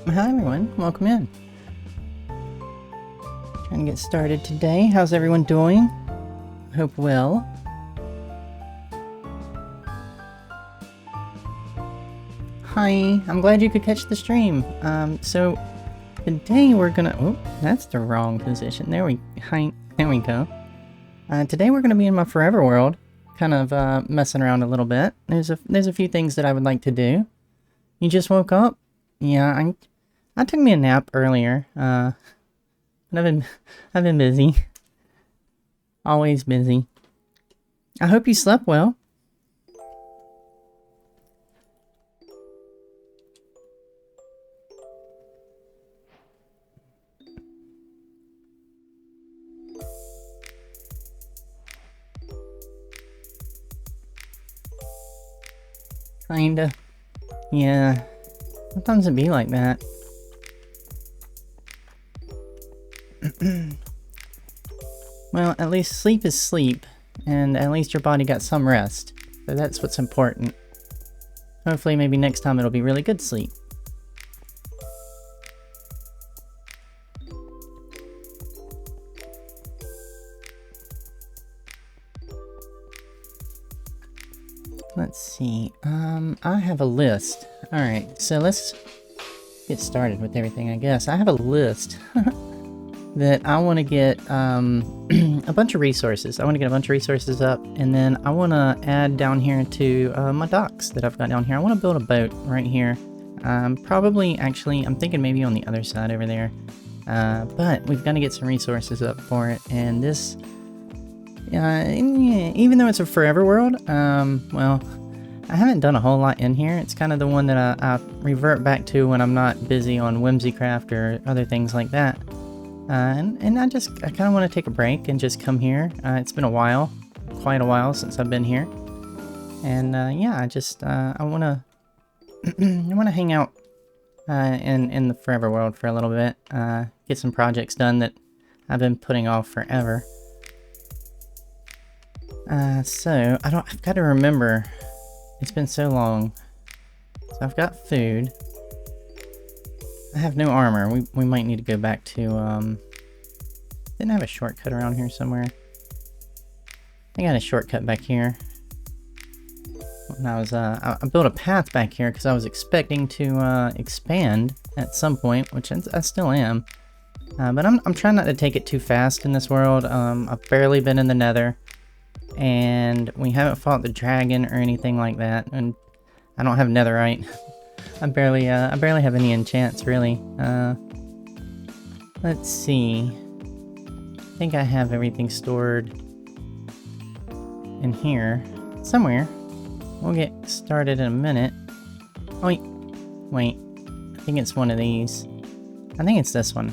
Hi everyone, welcome in. Trying to get started today. How's everyone doing? Hope well. Hi, I'm glad you could catch the stream. So today we're gonna... Oh, that's the wrong position. There we go. Today we're gonna be in my Foreverworld, kind of messing around a little bit. There's a few things that I would like to do. You just woke up? Yeah, I took me a nap earlier. But I've been busy. Always busy. I hope you slept well. Kinda. Yeah. Sometimes it be like that. Well, at least sleep is sleep, and at least your body got some rest. So that's what's important. Hopefully maybe next time it'll be really good sleep. Let's see, I have a list. Alright, so let's get started with everything, I guess. I have a list that I want to get a bunch of resources. I want to get a bunch of resources up, and then I want to add down here to my docks that I've got down here. I want to build a boat right here. Probably, actually, I'm thinking maybe on the other side over there. But we've got to get some resources up for it, and this... even though it's a Foreverworld, well, I haven't done a whole lot in here. It's kind of the one that I revert back to when I'm not busy on WhimsyCraft or other things like that. And I kind of want to take a break and just come here. It's been a while, quite a while since I've been here. And yeah, I want to I want to hang out in the Foreverworld for a little bit. Get some projects done that I've been putting off forever. So I've got to remember, it's been so long. So I've got food. I have no armor. We might need to go back to, didn't I have a shortcut around here somewhere? I got a shortcut back here. When I built a path back here because I was expecting to, expand at some point, which I still am. But I'm trying not to take it too fast in this world. I've barely been in the Nether. And we haven't fought the dragon or anything like that, and I don't have netherite. I barely have any enchants, really. Let's see. I think I have everything stored in here somewhere. We'll get started in a minute. Oh, wait. I think it's one of these. I think it's this one.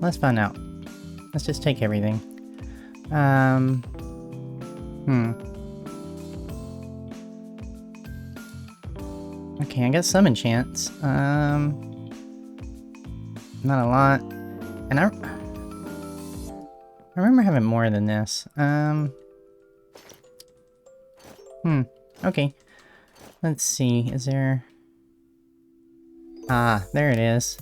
Let's find out. Let's just take everything. Okay, I got some enchants. Not a lot. And I remember having more than this. Okay. Let's see, is there... Ah, there it is.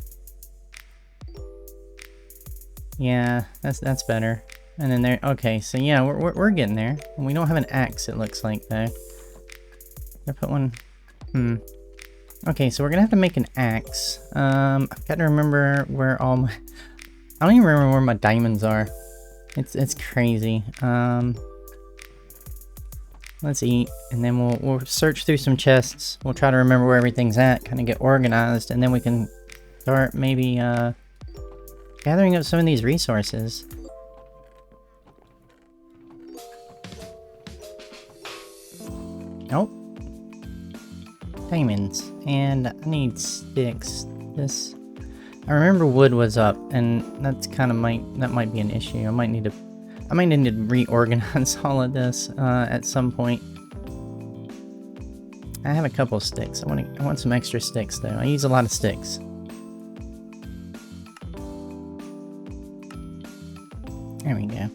Yeah, that's better. And then there, okay, so yeah, we're getting there. We don't have an axe, it looks like, though. I put one, Okay, so we're gonna have to make an axe. I've got to remember where all my... I don't even remember where my diamonds are. It's crazy. Let's eat, and then we'll search through some chests. We'll try to remember where everything's at, kind of get organized, and then we can start maybe, gathering up some of these resources. Nope. Diamonds. And I need sticks. I remember wood was up, and that's kind of that might be an issue. I might need to reorganize all of this at some point. I have a couple of sticks. I want some extra sticks though. I use a lot of sticks. There we go.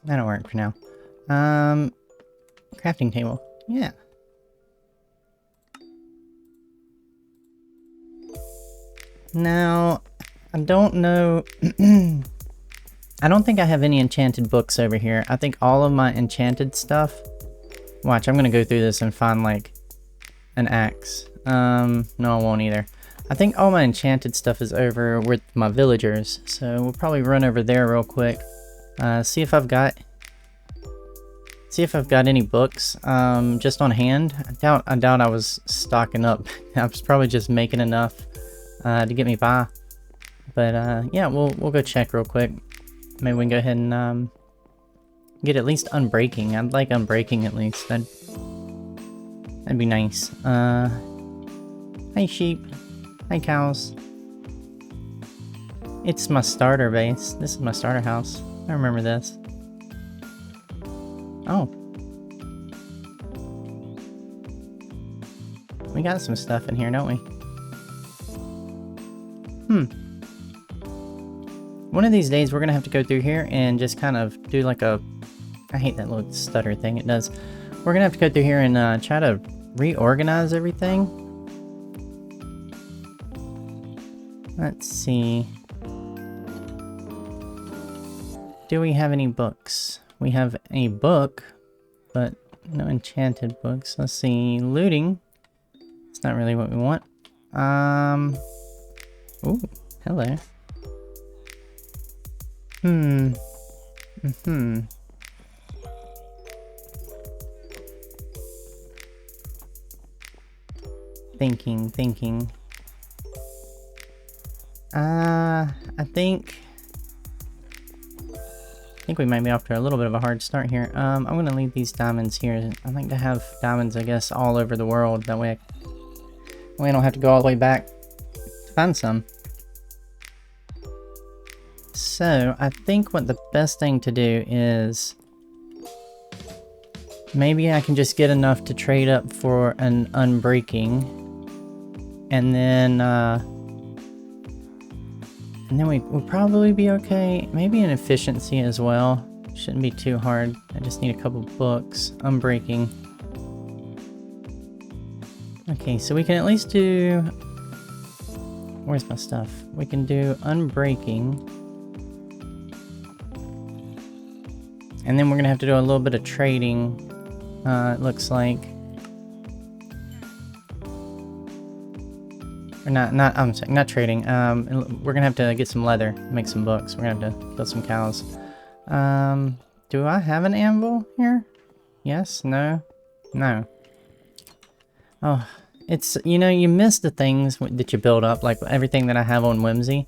That'll work for now. Crafting table. Yeah. Now, I don't know. I don't think I have any enchanted books over here. I think all of my enchanted stuff... Watch, I'm gonna go through this and find, like, an axe. No, I won't either. I think all my enchanted stuff is over with my villagers, so we'll probably run over there real quick. See if I've got any books, just on hand. I doubt I was stocking up. I was probably just making enough, to get me by. But, yeah, we'll go check real quick. Maybe we can go ahead and, get at least unbreaking. I'd like unbreaking at least. That'd be nice. Hey sheep. Hey cows. It's my starter base. This is my starter house. I remember this. Oh. We got some stuff in here, don't we? One of these days we're gonna have to go through here and just kind of do like a... I hate that little stutter thing it does. We're gonna have to go through here and try to reorganize everything. Let's see. Do we have any books? We have a book, but no enchanted books. Let's see. Looting. It's not really what we want. Ooh, hello. Thinking. I think we might be off to a little bit of a hard start here. I'm gonna leave these diamonds here. I like to have diamonds, I guess, all over the world. That way I don't have to go all the way back to find some. So, I think what the best thing to do is... maybe I can just get enough to trade up for an unbreaking. And then we'll probably be okay. Maybe an efficiency as well. Shouldn't be too hard. I just need a couple books. Unbreaking. Okay, so we can at least do... where's my stuff? We can do unbreaking. And then we're gonna have to do a little bit of trading, it looks like. Or I'm sorry, not trading. We're gonna have to get some leather, make some books. We're gonna have to kill some cows. Do I have an anvil here? Yes? No? No. Oh, it's, you know, you miss the things that you build up, like everything that I have on Whimsy.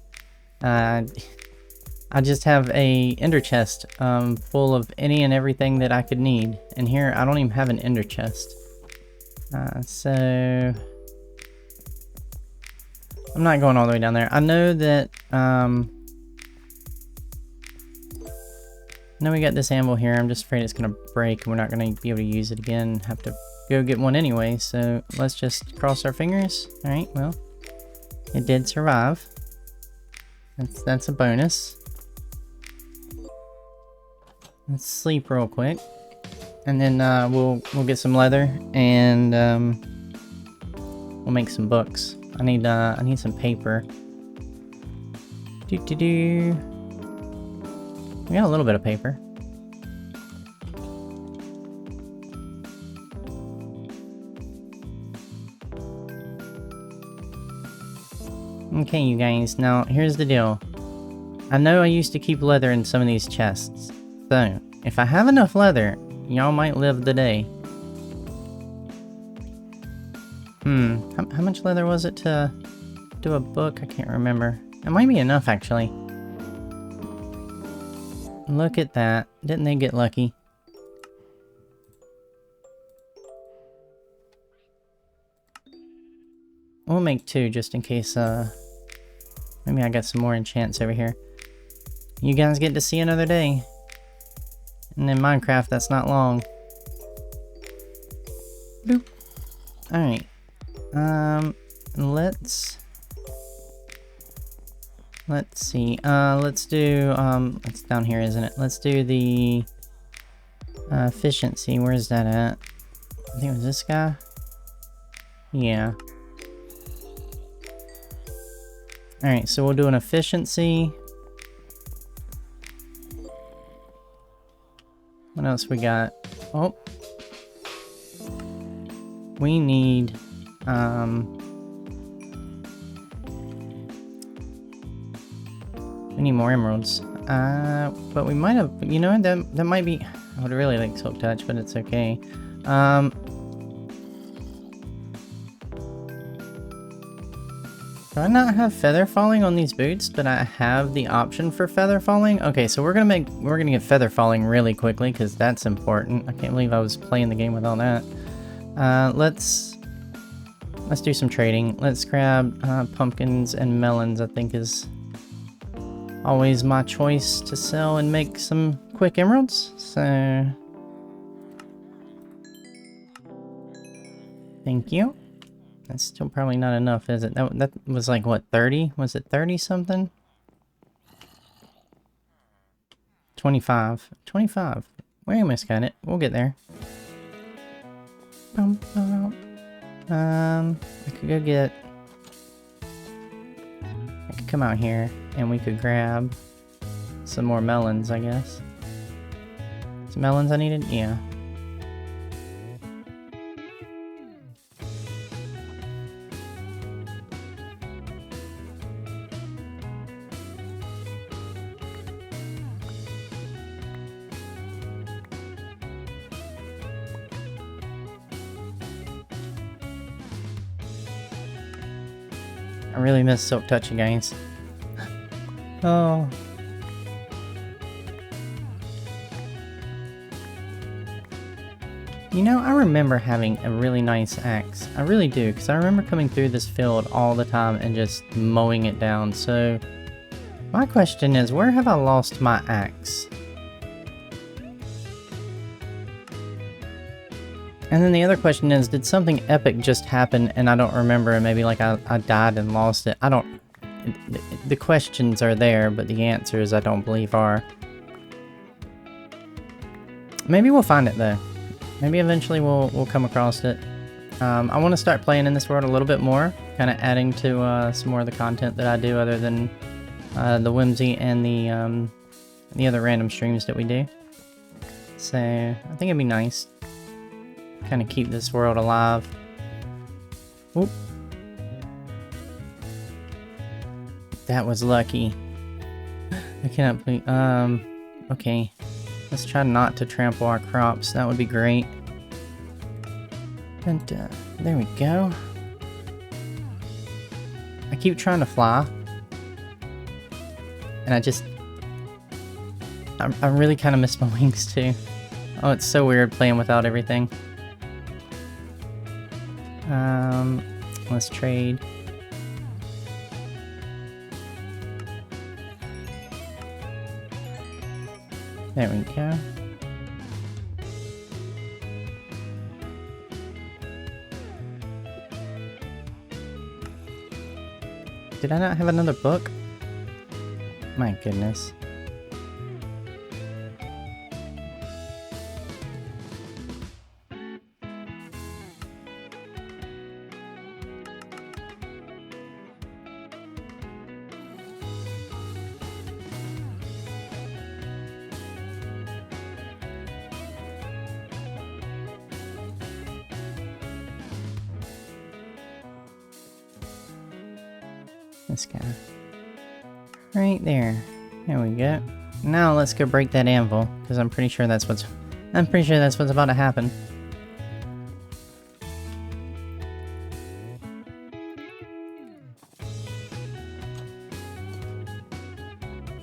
I just have a ender chest full of any and everything that I could need. And here, I don't even have an ender chest. So... I'm not going all the way down there. I know that... now we got this anvil here. I'm just afraid it's going to break. We're not going to be able to use it again. Have to go get one anyway. So let's just cross our fingers. Alright, well. It did survive. That's a bonus. Let's sleep real quick, and then we'll get some leather, and we'll make some books. I need some paper. We got a little bit of paper. Okay, you guys. Now here's the deal. I know I used to keep leather in some of these chests. So, if I have enough leather, y'all might live the day. How much leather was it to do a book? I can't remember. It might be enough, actually. Look at that. Didn't they get lucky? We'll make 2 just in case, maybe I got some more enchants over here. You guys get to see another day. And in Minecraft, that's not long. Boop. Alright. Let's see. Let's do, it's down here, isn't it? Let's do the Efficiency, where's that at? I think it was this guy. Yeah. Alright, so we'll do an efficiency. What else we got? Oh. We need, we need more emeralds. But we might have, you know, that might be, I would really like silk touch, but it's okay. Do I not have feather falling on these boots, but I have the option for feather falling? Okay, so we're gonna get feather falling really quickly, because that's important. I can't believe I was playing the game with all that. Let's do some trading. Let's grab pumpkins and melons, I think is always my choice to sell and make some quick emeralds. So thank you. That's still probably not enough, is it? That was like, what, 30? Was it 30 something? 25. 25. We almost got it. We'll get there. I could go get... I could come out here and we could grab some more melons, I guess. Some melons I needed? Yeah. I really miss silk touch, guys. Oh. You know, I remember having a really nice axe. I really do, because I remember coming through this field all the time and just mowing it down. So, my question is, where have I lost my axe? And then the other question is, did something epic just happen and I don't remember, and maybe like I died and lost it? I don't... The questions are there, but the answers I don't believe are. Maybe we'll find it though. Maybe eventually we'll come across it. I want to start playing in this world a little bit more, kind of adding to some more of the content that I do other than the Whimsy and the other random streams that we do. So I think it'd be nice. Kind of keep this world alive. Oop. That was lucky. I cannot believe... okay. Let's try not to trample our crops. That would be great. And, there we go. I keep trying to fly. And I really kind of miss my wings too. Oh, it's so weird playing without everything. Let's trade. There we go. Did I not have another book? My goodness. This guy. Right there. There we go. Now let's go break that anvil, because I'm pretty sure that's what's about to happen.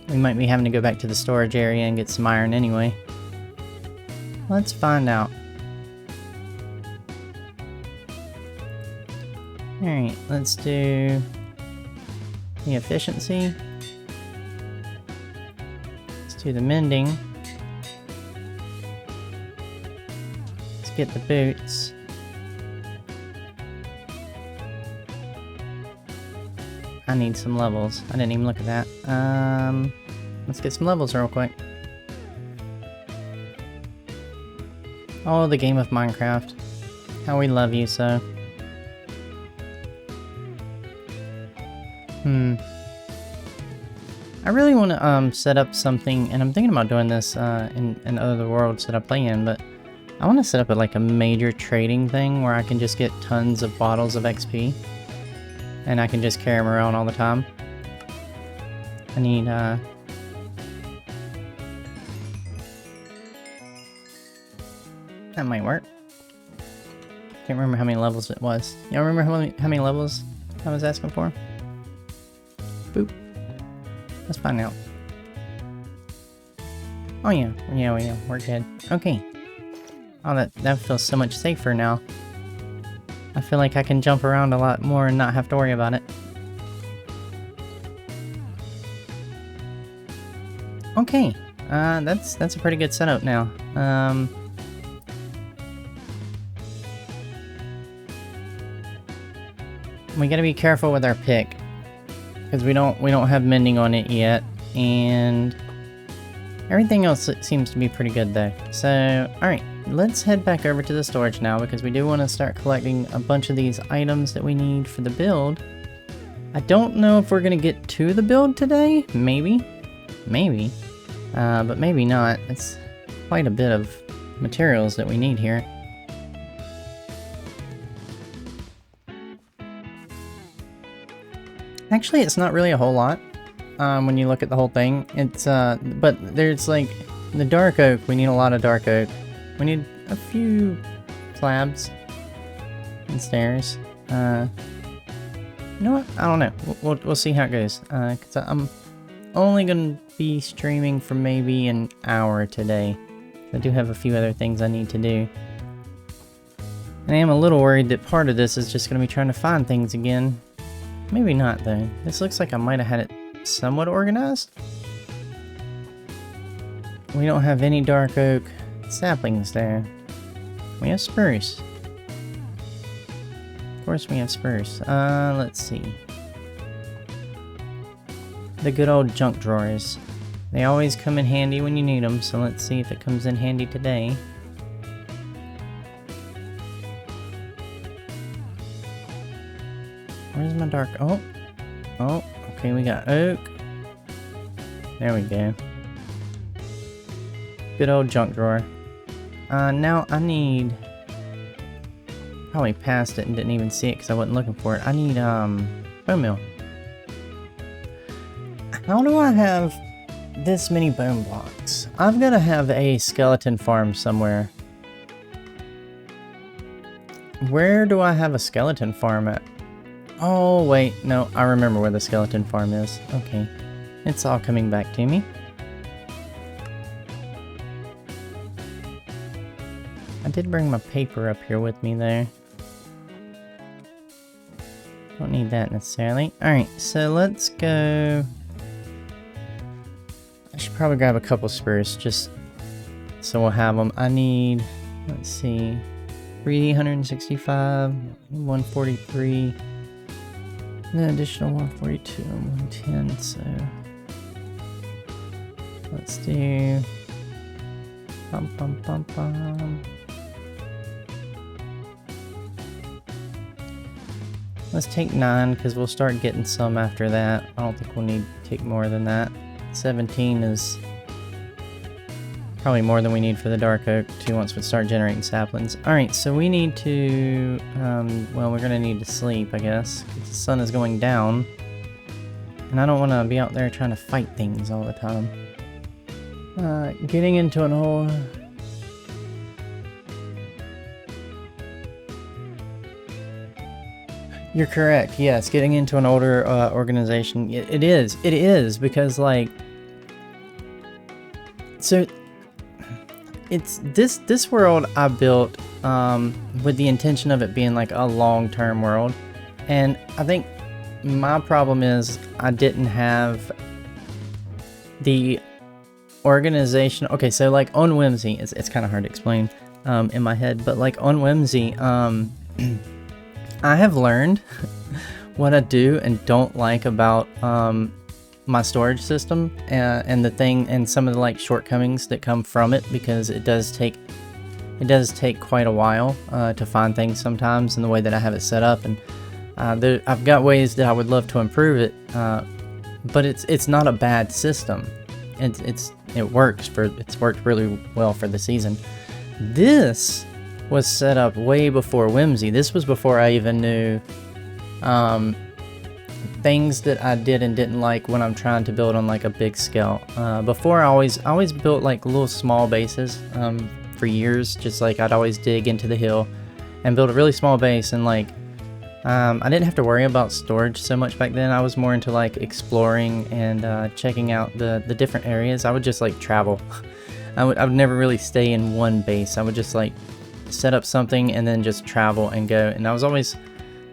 We might be having to go back to the storage area and get some iron anyway. Let's find out. Alright, let's do the efficiency. Let's do the mending. Let's get the boots. I need some levels. I didn't even look at that. Let's get some levels real quick. Oh, the game of Minecraft. How we love you so. I really want to set up something, and I'm thinking about doing this in other worlds that I play in, but I want to set up like a major trading thing where I can just get tons of bottles of XP, and I can just carry them around all the time. I need that might work. Can't remember how many levels it was. Y'all remember how many levels I was asking for? Boop. Let's find out. Oh yeah, we're good. Okay. Oh, that feels so much safer now. I feel like I can jump around a lot more and not have to worry about it. Okay, that's a pretty good setup now. We gotta be careful with our pick, because we don't have mending on it yet, and everything else seems to be pretty good though. So, alright, let's head back over to the storage now, because we do want to start collecting a bunch of these items that we need for the build. I don't know if we're gonna get to the build today. Maybe, but maybe not. It's quite a bit of materials that we need here. Actually, it's not really a whole lot when you look at the whole thing. It's but there's like the dark oak. We need a lot of dark oak. We need a few slabs and stairs. You know what? I don't know. We'll see how it goes. Cause I'm only gonna be streaming for maybe an hour today. I do have a few other things I need to do. And I am a little worried that part of this is just gonna be trying to find things again. Maybe not though. This looks like I might have had it somewhat organized. We don't have any dark oak saplings there. We have spruce. Of course we have spruce. Let's see. The good old junk drawers. They always come in handy when you need them, so let's see if it comes in handy today. Where's my dark? Oh, okay, we got oak. There we go. Good old junk drawer. Now I need... Probably passed it and didn't even see it because I wasn't looking for it. I need, bone meal. How do I have this many bone blocks? I've got to have a skeleton farm somewhere. Where do I have a skeleton farm at? Oh, wait, no, I remember where the skeleton farm is. Okay, it's all coming back to me. I did bring my paper up here with me there. Don't need that necessarily. Alright, so let's go... I should probably grab a couple spruce, just so we'll have them. I need, let's see, 165, 143... an additional 142 and 110, so let's do let's take 9 because we'll start getting some after that. I don't think we'll need to take more than that. 17 is probably more than we need for the dark oak too once we start generating saplings. Alright, so we need to, well, we're gonna need to sleep, I guess, because the sun is going down. And I don't want to be out there trying to fight things all the time. Getting into an old... You're correct, yes, getting into an older organization. It is, because, like... So... It's this world I built with the intention of it being like a long-term world, and I think my problem is I didn't have the organization. Okay, so like on Whimsy, it's kind of hard to explain in my head, but like on Whimsy, I have learned what I do and don't like about my storage system and the thing and some of the like shortcomings that come from it, because it does take it does take quite a while to find things sometimes in the way that I have it set up, and I've got ways that I would love to improve it, but it's not a bad system. It works it's worked really well for the season. This was set up way before Whimsy. This was before I even knew things that I did and didn't like when I'm trying to build on like a big scale. Before I always built like little small bases for years. Just like I'd always dig into the hill and build a really small base, and like I didn't have to worry about storage so much back then. I was more into like exploring and checking out the different areas. I would just like travel. I would never really stay in one base. I would just like set up something and then just travel and go. And I was always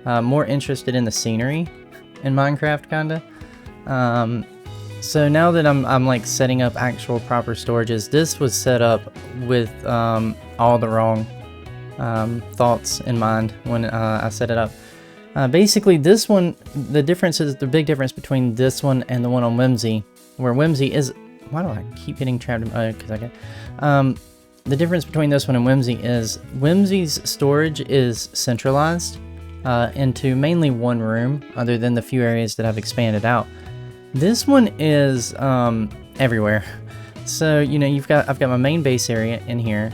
more interested in the scenery in Minecraft, kinda. So now that I'm like setting up actual proper storages, this was set up with all the wrong thoughts in mind when I set it up. Basically, this one, the big difference between this one and the one on Whimsy, where Whimsy is, why do I keep getting trapped in, because I get, the difference between this one and Whimsy is Whimsy's storage is centralized into mainly one room, other than the few areas that I've expanded out. This one is everywhere. So, you know, I've got my main base area in here,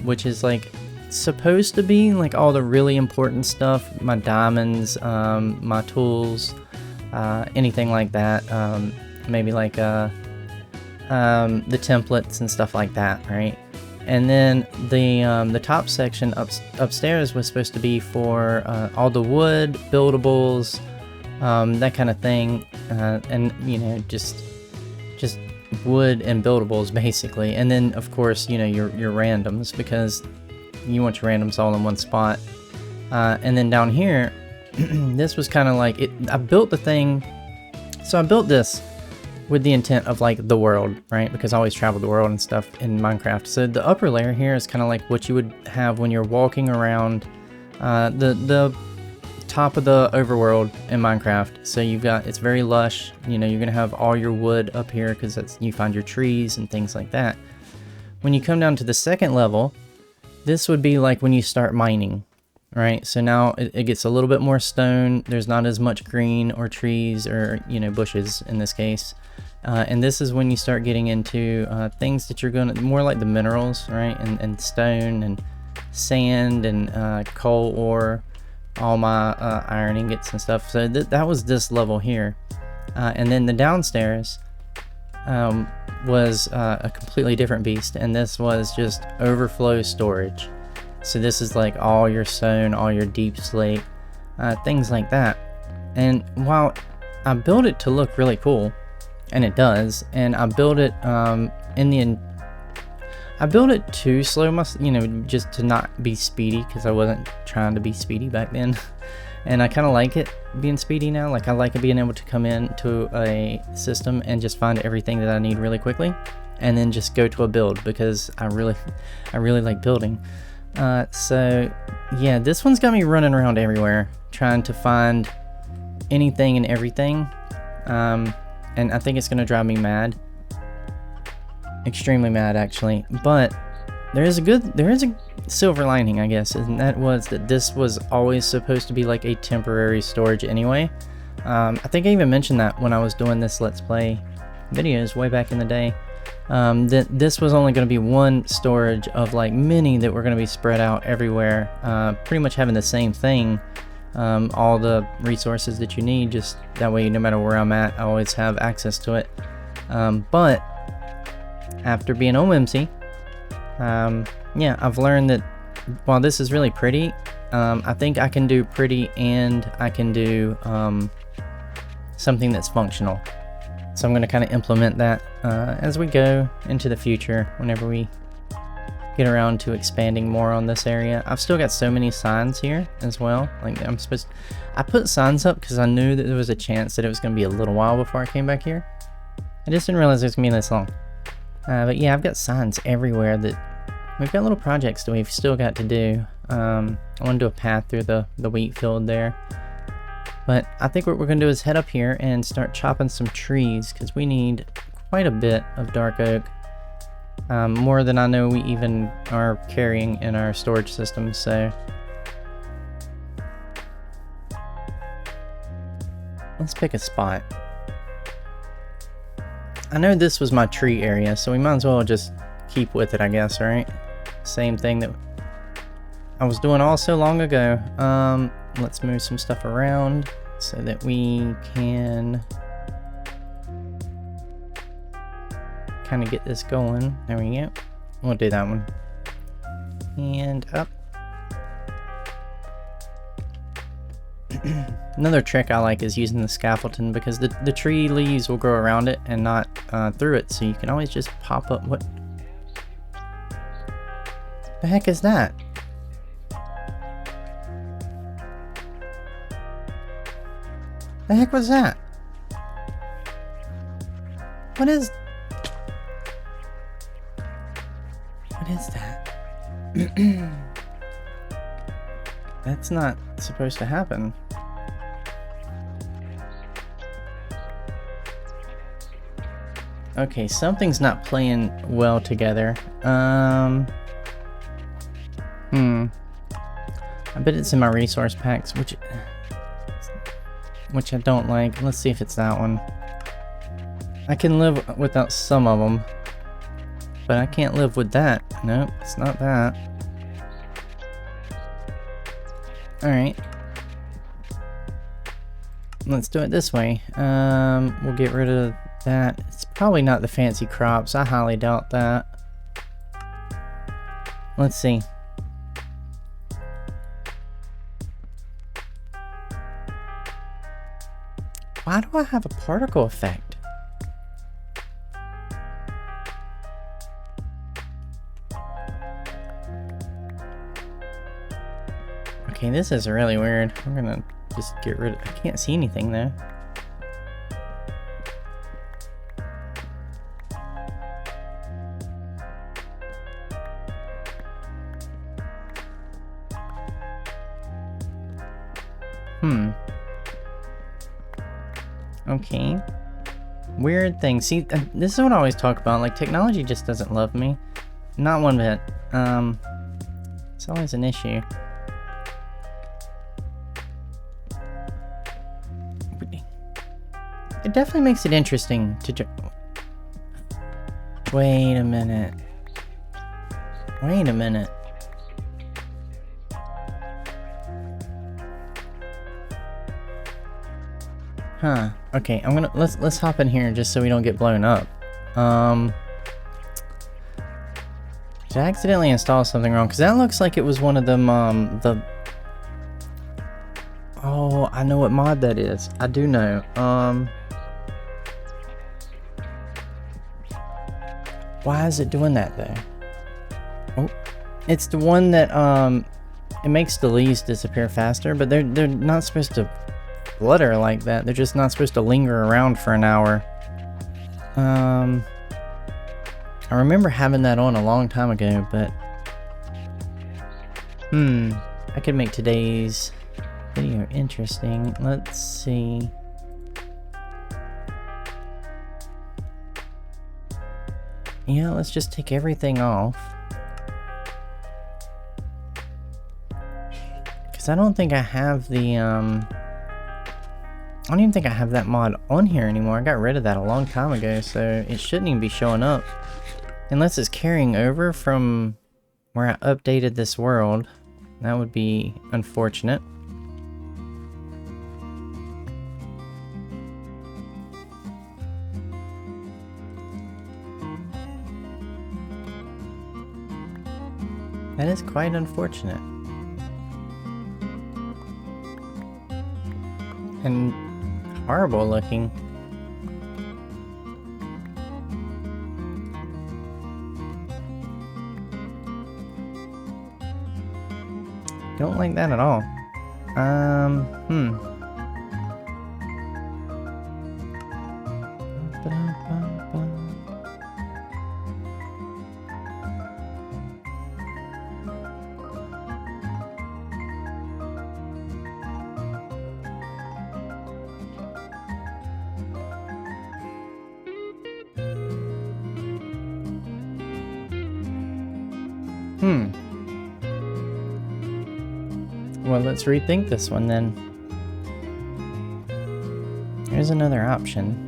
which is like supposed to be like all the really important stuff, my diamonds, my tools, anything like that, maybe like the templates and stuff like that, right? And then the top section upstairs was supposed to be for all the wood, buildables, that kind of thing, and you know, just wood and buildables basically. And then of course, you know, your randoms, because you want your randoms all in one spot. And then down here, this was kind of like it. I built the thing, so I built this with the intent of like the world, right? Because I always travel the world and stuff in Minecraft. So the upper layer here is kind of like what you would have when you're walking around the top of the overworld in Minecraft. So it's very lush. You know, you're gonna have all your wood up here because you find your trees and things like that. When you come down to the second level, this would be like when you start mining, right? So now it gets a little bit more stone. There's not as much green or trees or, you know, bushes in this case. And this is when you start getting into things that you're gonna, more like the minerals, right? And stone and sand and coal ore, all my iron ingots and stuff. So that was this level here. And then the downstairs was a completely different beast, and this was just overflow storage. So this is like all your stone, all your deep slate, things like that. And while I built it to look really cool, and it does, and I built it I built it to slow you know, just to not be speedy, because I wasn't trying to be speedy back then. And I kind of like it being speedy now. Like I like it being able to come into a system and just find everything that I need really quickly, and then just go to a build, because I really like building. So yeah, this one's got me running around everywhere trying to find anything and everything. And I think it's gonna drive me mad, extremely mad actually. But there is a silver lining, I guess, and that was that this was always supposed to be like a temporary storage anyway. I think I even mentioned that when I was doing this Let's Play videos way back in the day, that this was only going to be one storage of like many that were going to be spread out everywhere, pretty much having the same thing, all the resources that you need, just that way no matter where I'm at I always have access to it. But after being on Whimsy, yeah, I've learned that while this is really pretty, I think I can do pretty and I can do something that's functional. So I'm going to kind of implement that as we go into the future, whenever we get around to expanding more on this area. I've still got so many signs here as well. Like I put signs up because I knew that there was a chance that it was going to be a little while before I came back here. I just didn't realize it was going to be this long. But yeah, I've got signs everywhere that we've got little projects that we've still got to do. I want to do a path through the wheat field there. But I think what we're going to do is head up here and start chopping some trees, because we need quite a bit of dark oak. More than I know we even are carrying in our storage system, so... Let's pick a spot. I know this was my tree area, so we might as well just keep with it, I guess, right? Same thing that I was doing all so long ago. Let's move some stuff around so that we can kind of get this going. There we go. We'll do that one. And up. Another trick I like is using the scaffolding, because the tree leaves will grow around it and not through it, so you can always just pop up. What the heck is that? The heck was that? What is that? That's not supposed to happen. Okay, something's not playing well together. I bet it's in my resource packs, which I don't like. Let's see if it's that one. I can live without some of them, but I can't live with that. Nope, it's not that. Alright. Let's do it this way. We'll get rid of that. It's probably not the fancy crops. I highly doubt that. Let's see. Why do I have a particle effect? Okay, this is really weird. We're gonna just get rid of... I can't see anything though. Okay. Weird thing. See, this is what I always talk about. Like, technology just doesn't love me. Not one bit. It's always an issue. It definitely makes it interesting to wait a minute. Wait a minute. Huh. Okay, I'm gonna let's hop in here just so we don't get blown up. Did I accidentally install something wrong? Because that looks like it was one of them the... Oh, I know what mod that is. I do know. Why is it doing that though? Oh, it's the one that it makes the leaves disappear faster, but they're not supposed to flutter like that. They're just not supposed to linger around for an hour. I remember having that on a long time ago, but I could make today's video interesting. Let's see. Yeah, let's just take everything off. Because I don't think I have the, I don't even think I have that mod on here anymore. I got rid of that a long time ago, so it shouldn't even be showing up. Unless it's carrying over from where I updated this world. That would be unfortunate. That is quite unfortunate. And horrible looking. Don't like that at all. Well, let's rethink this one then. There's another option.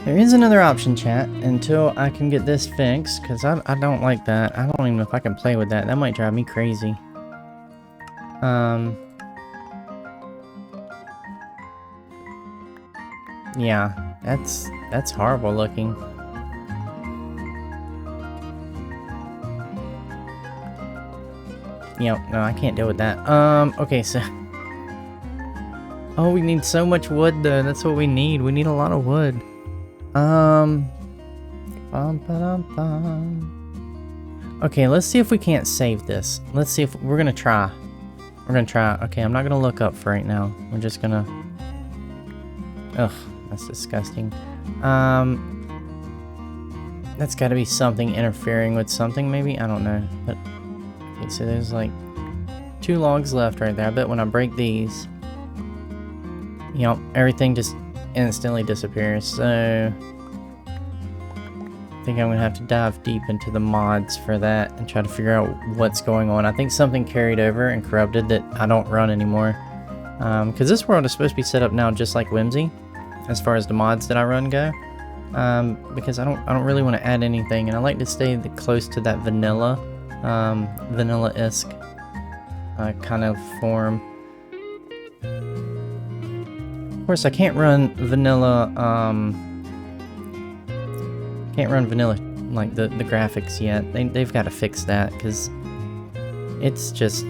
There is another option, chat, until I can get this fixed, because I don't like that. I don't even know if I can play with that. That might drive me crazy. Yeah, that's horrible looking. Yep, no, I can't deal with that. Okay, so... Oh, we need so much wood, though. That's what we need. We need a lot of wood. Okay, let's see if we can't save this. Let's see if... We're gonna try. We're gonna try. Okay, I'm not gonna look up for right now. We're just gonna... Ugh, that's disgusting. That's gotta be something interfering with something, maybe? I don't know. But... Okay, so there's like 2 logs left right there. I bet when I break these... You know, everything just instantly disappears, so... I think I'm gonna have to dive deep into the mods for that and try to figure out what's going on. I think something carried over and corrupted that I don't run anymore. Because this world is supposed to be set up now just like Whimsy, as far as the mods that I run go. Because I don't really want to add anything, and I like to stay close to that vanilla, vanilla-esque kind of form. Of course, I can't run vanilla, like the graphics yet. They've got to fix that, because it's just...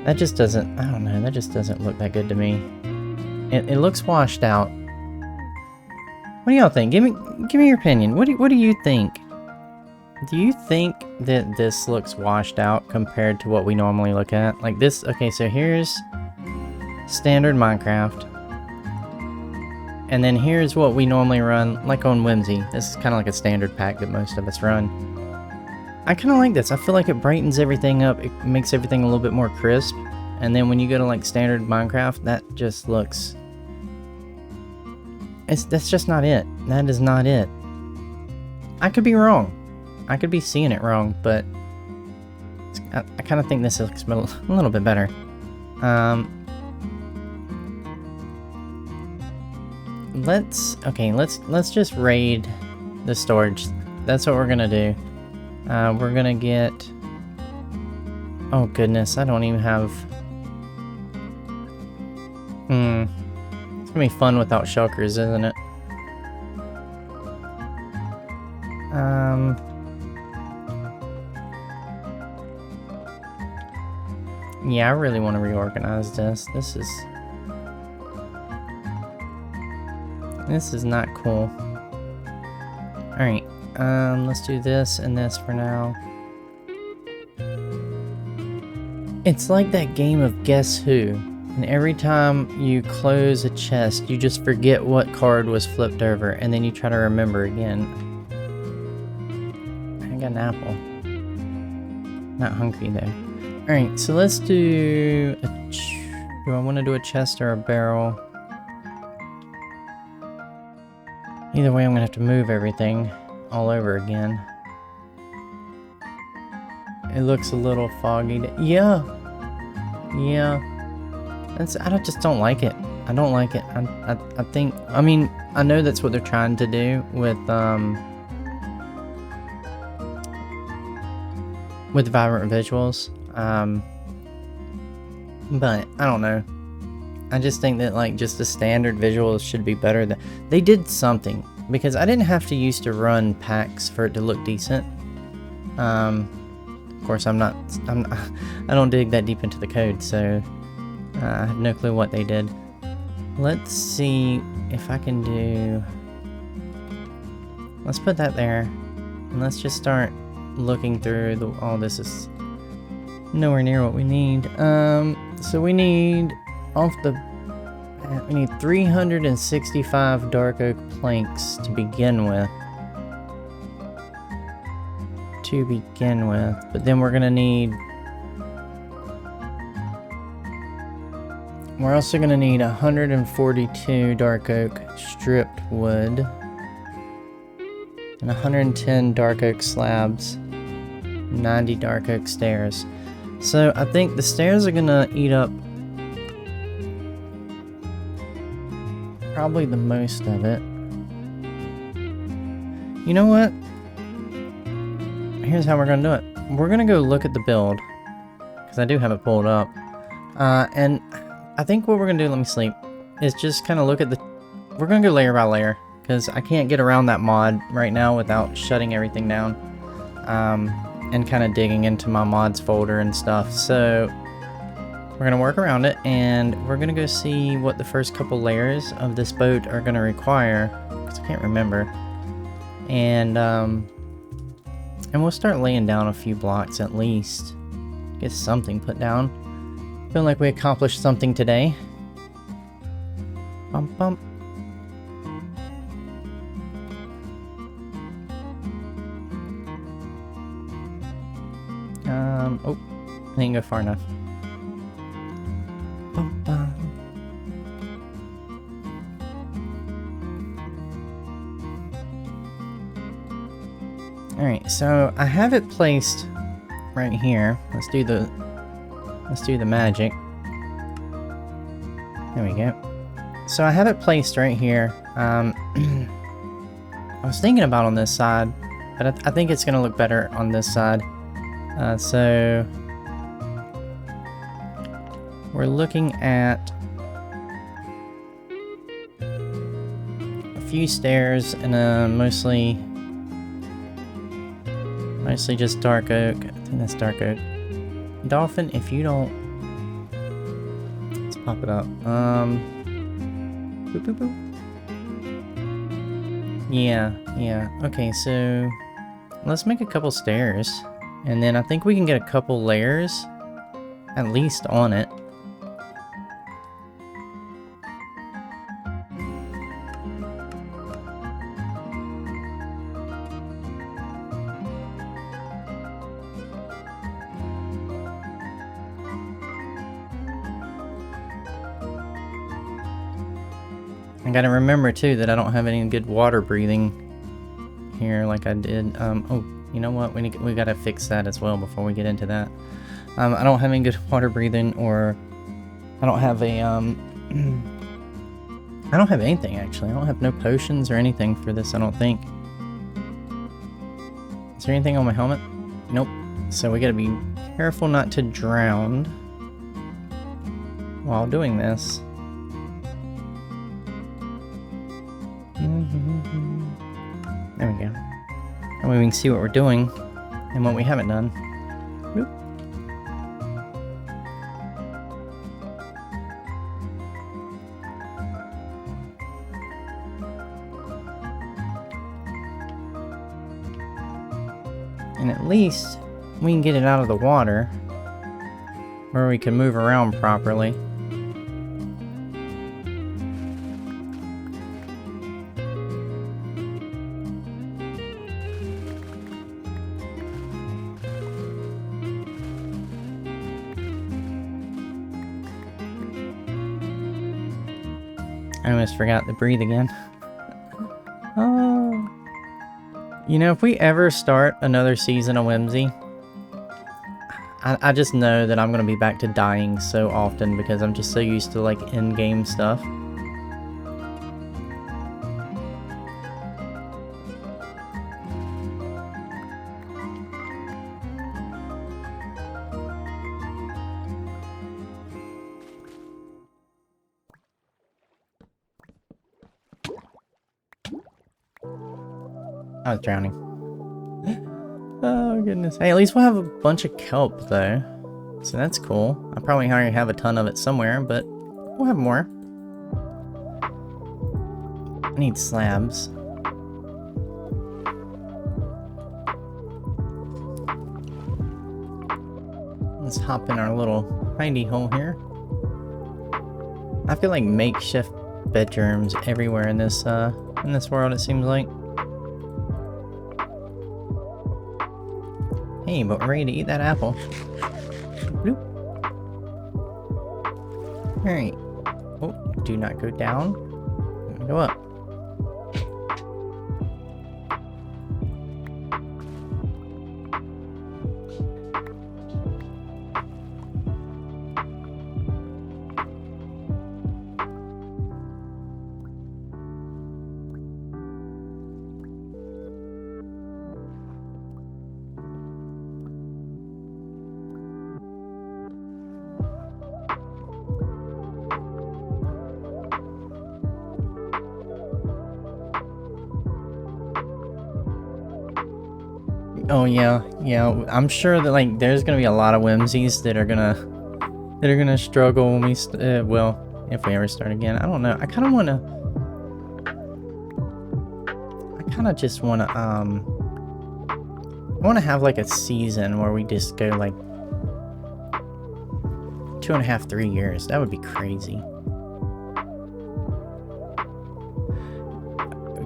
That just doesn't... I don't know, that just doesn't look that good to me. It looks washed out. What do y'all think? Give me your opinion. What do you think? Do you think that this looks washed out compared to what we normally look at? Like this... Okay, so here's... standard Minecraft, and then here's what we normally run, like on Whimsy. This is kind of like a standard pack that most of us run. I kind of like this. I feel like it brightens everything up. It makes everything a little bit more crisp, and then when you go to like standard Minecraft, that just looks... That's just not it. That is not it. I could be wrong. I could be seeing it wrong, but I kind of think this looks a little bit better. Let's just raid the storage. That's what we're gonna do. We're gonna get... Oh goodness, I don't even have... It's gonna be fun without shulkers, isn't it? Yeah, I really want to reorganize this. This is not cool. Alright, let's do this and this for now. It's like that game of Guess Who, and every time you close a chest, you just forget what card was flipped over, and then you try to remember again. I got an apple. Not hungry though. Alright, so let's do a... Do I want to do a chest or a barrel? Either way, I'm gonna have to move everything all over again. It looks a little foggy. Yeah. I just don't like it. I don't like it. I think... I mean, I know that's what they're trying to do with vibrant visuals. But I don't know. I just think that like just the standard visuals should be better. Than they did something, because I didn't have to used to run packs for it to look decent. Of course, I don't dig that deep into the code, so I have no clue what they did. Let's see if I can do... Let's put that there, and let's just start looking through the... Oh, this is nowhere near what we need. So we need we need 365 dark oak planks to begin with. But then we're gonna need... We're also gonna need 142 dark oak stripped wood. and 110 dark oak slabs, 90 dark oak stairs. So I think the stairs are gonna eat up probably the most of it. You know what? Here's how we're gonna do it. We're gonna go look at the build, because I do have it pulled up. And I think what we're gonna do, let me sleep, is just kind of look at the... We're gonna go layer by layer, because I can't get around that mod right now without shutting everything down. And kind of digging into my mods folder and stuff. So we're gonna work around it, and we're gonna go see what the first couple layers of this boat are gonna require, because I can't remember. And we'll start laying down a few blocks at least. Get something put down. Feel like we accomplished something today. Bump bump. Oh, I didn't go far enough. Bum, bum. Alright, so I have it placed right here. Let's do the magic. There we go. So I have it placed right here. I was thinking about on this side, but I think it's gonna look better on this side. So we're looking at a few stairs and mostly just dark oak. I think that's dark oak. Dolphin, if you don't, let's pop it up. Boop, boop, boop. Yeah. Okay, so let's make a couple stairs. And then I think we can get a couple layers, at least, on it. I gotta remember too that I don't have any good water breathing here like I did. Oh. You know what? We gotta fix that as well before we get into that. I don't have any good water breathing, or I don't have a I don't have anything actually. I don't have no potions or anything for this. I don't think. Is there anything on my helmet? Nope. So we gotta be careful not to drown while doing this. There we go. That way we can see what we're doing and what we haven't done. Whoop. And at least we can get it out of the water where we can move around properly. I almost forgot to breathe again. Oh. You know, if we ever start another season of Whimsy, I just know that I'm going to be back to dying so often because I'm just so used to, like, in-game stuff. I was drowning. Oh goodness. Hey, at least we'll have a bunch of kelp though. So that's cool. I probably already have a ton of it somewhere, but we'll have more. I need slabs. Let's hop in our little hidey hole here. I feel like makeshift bedrooms everywhere in this world, it seems like. Hey, but we're ready to eat that apple. Bloop. Alright. Oh, do not go down. Go up. Oh yeah, yeah. I'm sure that like there's gonna be a lot of whimsies that are gonna struggle when we well, if we ever start again. I don't know. I kind of just wanna I wanna have like a season where we just go like 2.5, 3 years. That would be crazy.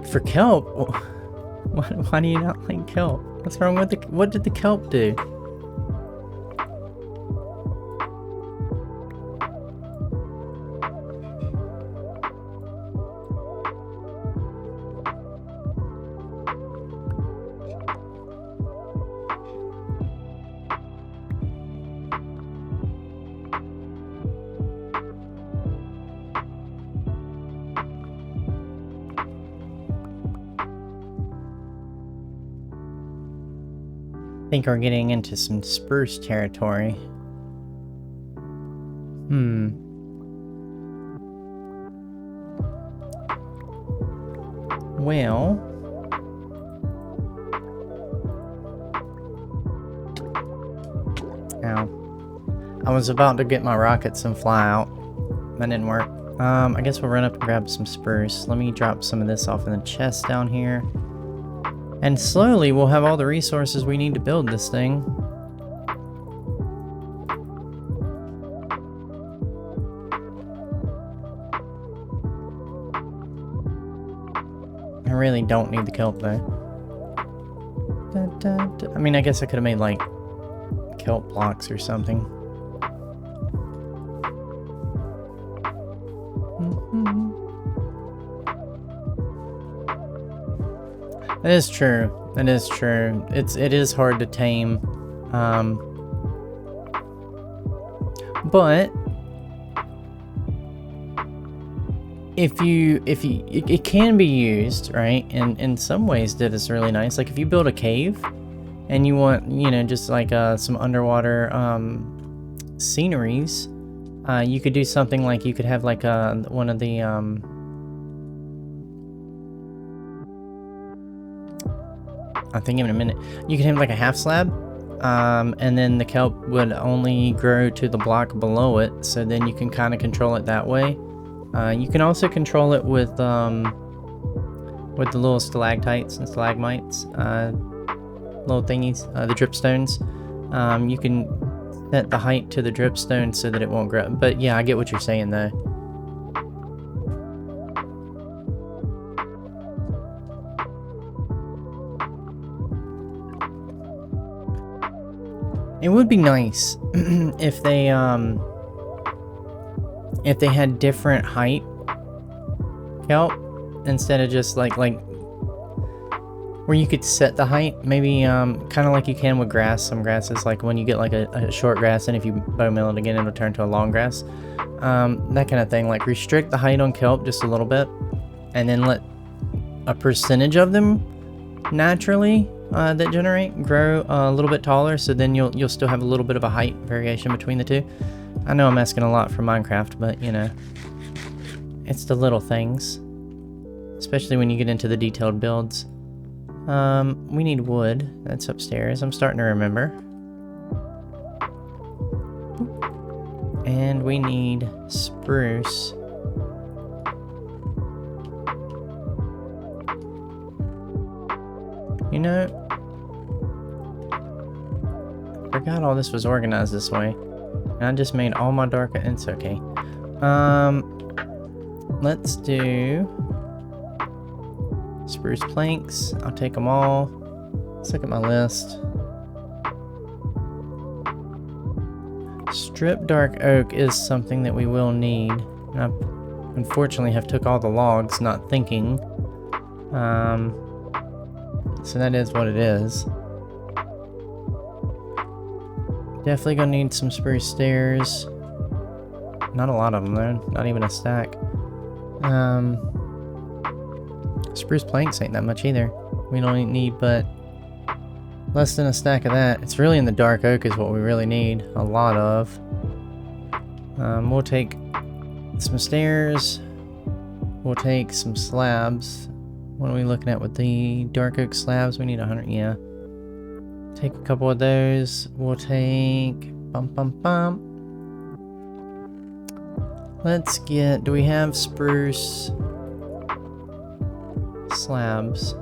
For kelp, why do you not like kelp? What's wrong with what did the kelp do? I think we're getting into some spruce territory. Well, ow. I was about to get my rockets and fly out. That didn't work. I guess we'll run up and grab some spruce. Let me drop some of this off in the chest down here. And slowly we'll have all the resources we need to build this thing. I really don't need the kelp though. I mean, I guess I could have made like kelp blocks or something. That is true. That is true. It is hard to tame. But it can be used, right? And in some ways that is really nice. Like if you build a cave and you want, you know, just like some underwater sceneries, you could do something like you could have like one of the I'm thinking in a minute. You can have like a half slab, and then the kelp would only grow to the block below it, so then you can kind of control it that way. You can also control it with the little stalactites and stalagmites, little thingies, the dripstones. You can set the height to the dripstone so that it won't grow. But yeah, I get what you're saying though. It would be nice if they had different height kelp instead of just like where you could set the height, maybe kind of like you can with grass. Some grasses, like when you get like a short grass, and if you bone mill it again, it'll turn to a long grass. That kind of thing. Like restrict the height on kelp just a little bit, and then let a percentage of them naturally that generate grow a little bit taller, so then you'll still have a little bit of a height variation between the two. I know I'm asking a lot for Minecraft, but you know, it's the little things, especially when you get into the detailed builds. We need wood. That's upstairs. I'm starting to remember. And we need spruce. You know, I forgot all this was organized this way. And I just made all my dark, it's okay. Let's do spruce planks. I'll take them all. Let's look at my list. Strip dark oak is something that we will need. And I unfortunately have took all the logs, not thinking. So that is what it is. Definitely gonna need some spruce stairs. Not a lot of them though, not even a stack. Spruce planks ain't that much either. We don't need but less than a stack of that. It's really in the dark oak is what we really need a lot of. We'll take some stairs. We'll take some slabs. What are we looking at with the dark oak slabs? We need 100, yeah. Take a couple of those. We'll take... Let's get... Do we have spruce slabs?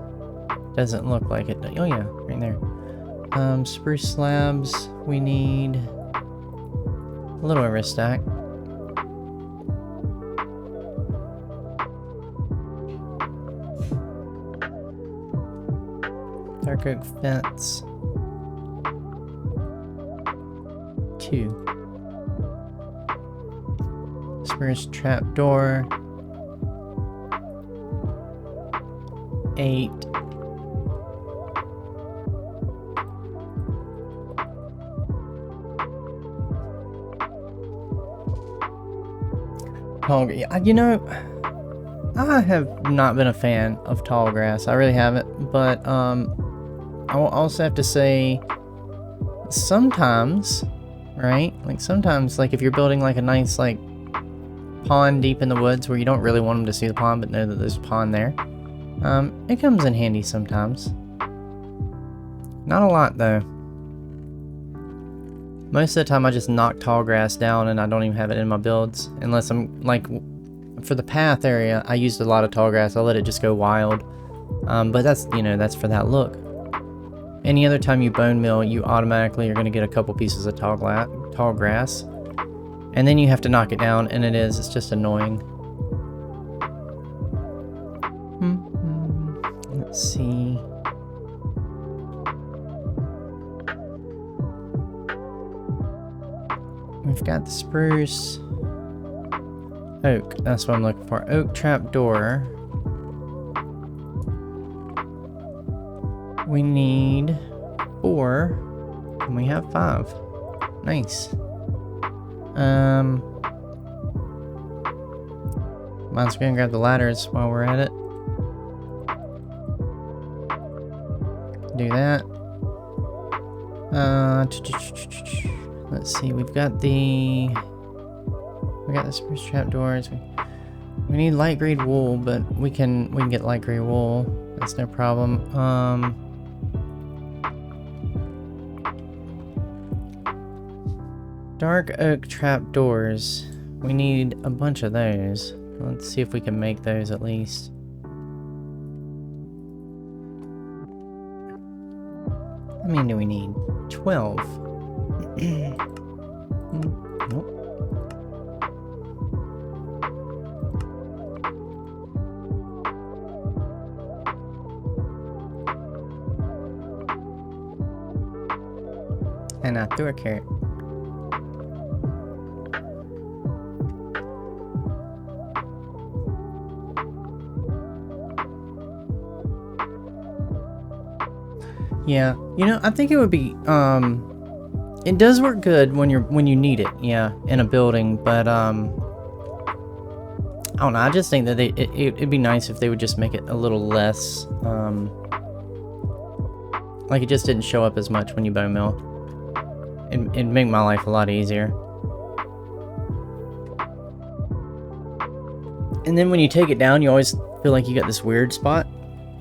Doesn't look like it. Oh yeah, right there. Spruce slabs. We need a little over a stack. Dark oak fence. 2. Spruce trapdoor. 8. Tall, yeah, you know, I have not been a fan of tall grass. I really haven't, but I will also have to say sometimes, right? Like sometimes, like if you're building like a nice like pond deep in the woods where you don't really want them to see the pond but know that there's a pond there, it comes in handy sometimes. Not a lot though. Most of the time I just knock tall grass down and I don't even have it in my builds. Unless I'm like, for the path area, I used a lot of tall grass. I'll let it just go wild. But that's, you know, that's for that look. Any other time you bone meal, you automatically are going to get a couple pieces of tall grass. And then you have to knock it down, and it's just annoying. Let's see. We've got the spruce. Oak, that's what I'm looking for. Oak trapdoor. We need 4, and we have 5. Nice. Might as well go and grab the ladders while we're at it. Do that. Let's see, we got the spruce trapdoors. We need light grade wool, but we can get light grade wool. That's no problem. Dark oak trapdoors. We need a bunch of those. Let's see if we can make those at least. How many do we need? 12. Nope. And I threw a carrot. Yeah, you know, I think it would be, it does work good when you need it, yeah, in a building, but, I don't know, I just think that it'd be nice if they would just make it a little less, like it just didn't show up as much when you bone mill. It'd make my life a lot easier. And then when you take it down, you always feel like you got this weird spot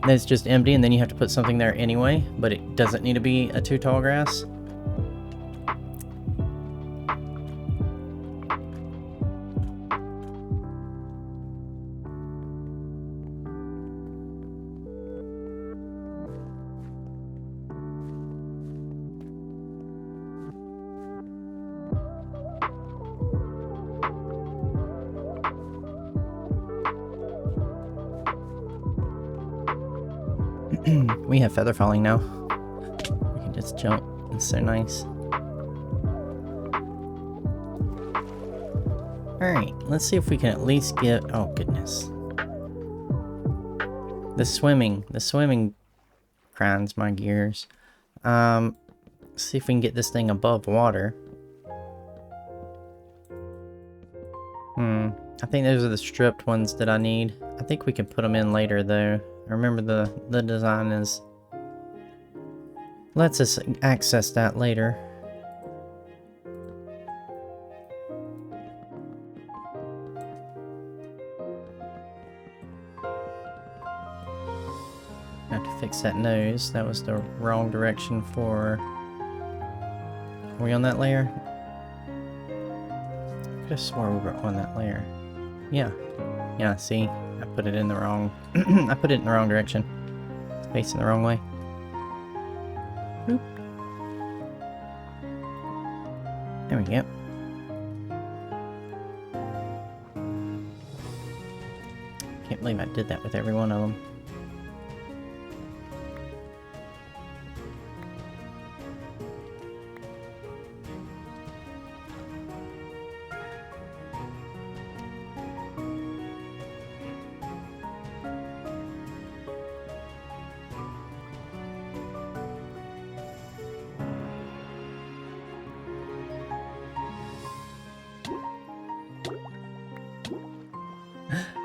that's just empty, and then you have to put something there anyway, but it doesn't need to be a 2 tall grass. We have feather falling now. We can just jump. It's so nice. Alright, let's see if we can at least get... Oh, goodness. The swimming grinds my gears. Let's see if we can get this thing above water. I think those are the stripped ones that I need. I think we can put them in later, though. I remember the design is... lets us access that later. I have to fix that nose. That was the wrong direction for... Are we on that layer? I could have swore we were on that layer. Yeah. Yeah, see? I put it in the wrong... I put it in the wrong direction. It's facing the wrong way. Boop. There we go. Can't believe I did that with every one of them.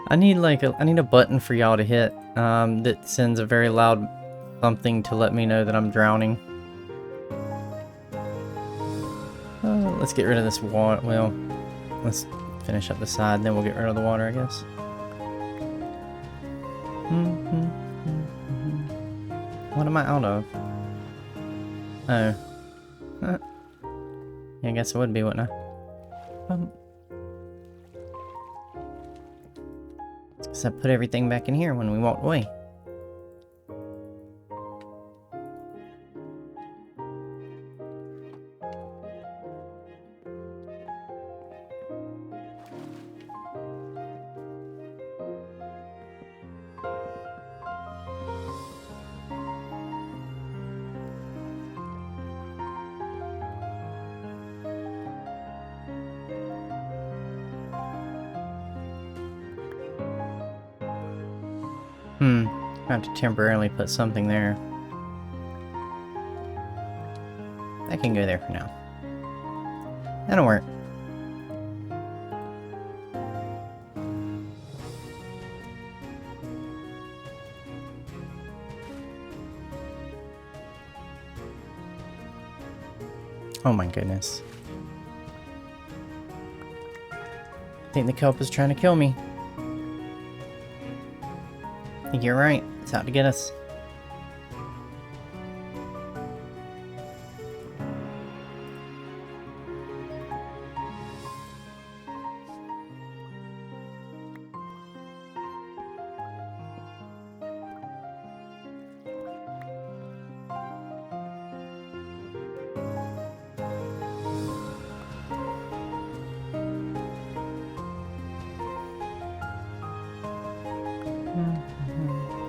I need a button for y'all to hit that sends a very loud something to let me know that I'm drowning. Let's get rid of this water. Well, let's finish up the side, then we'll get rid of the water, I guess. What am I out of? Oh. Yeah, I guess it would be, wouldn't I? So I put everything back in here when we walked away. I have to temporarily put something there. That can go there for now. That'll work. Oh my goodness. I think the kelp is trying to kill me. I think you're right. It's out to get us.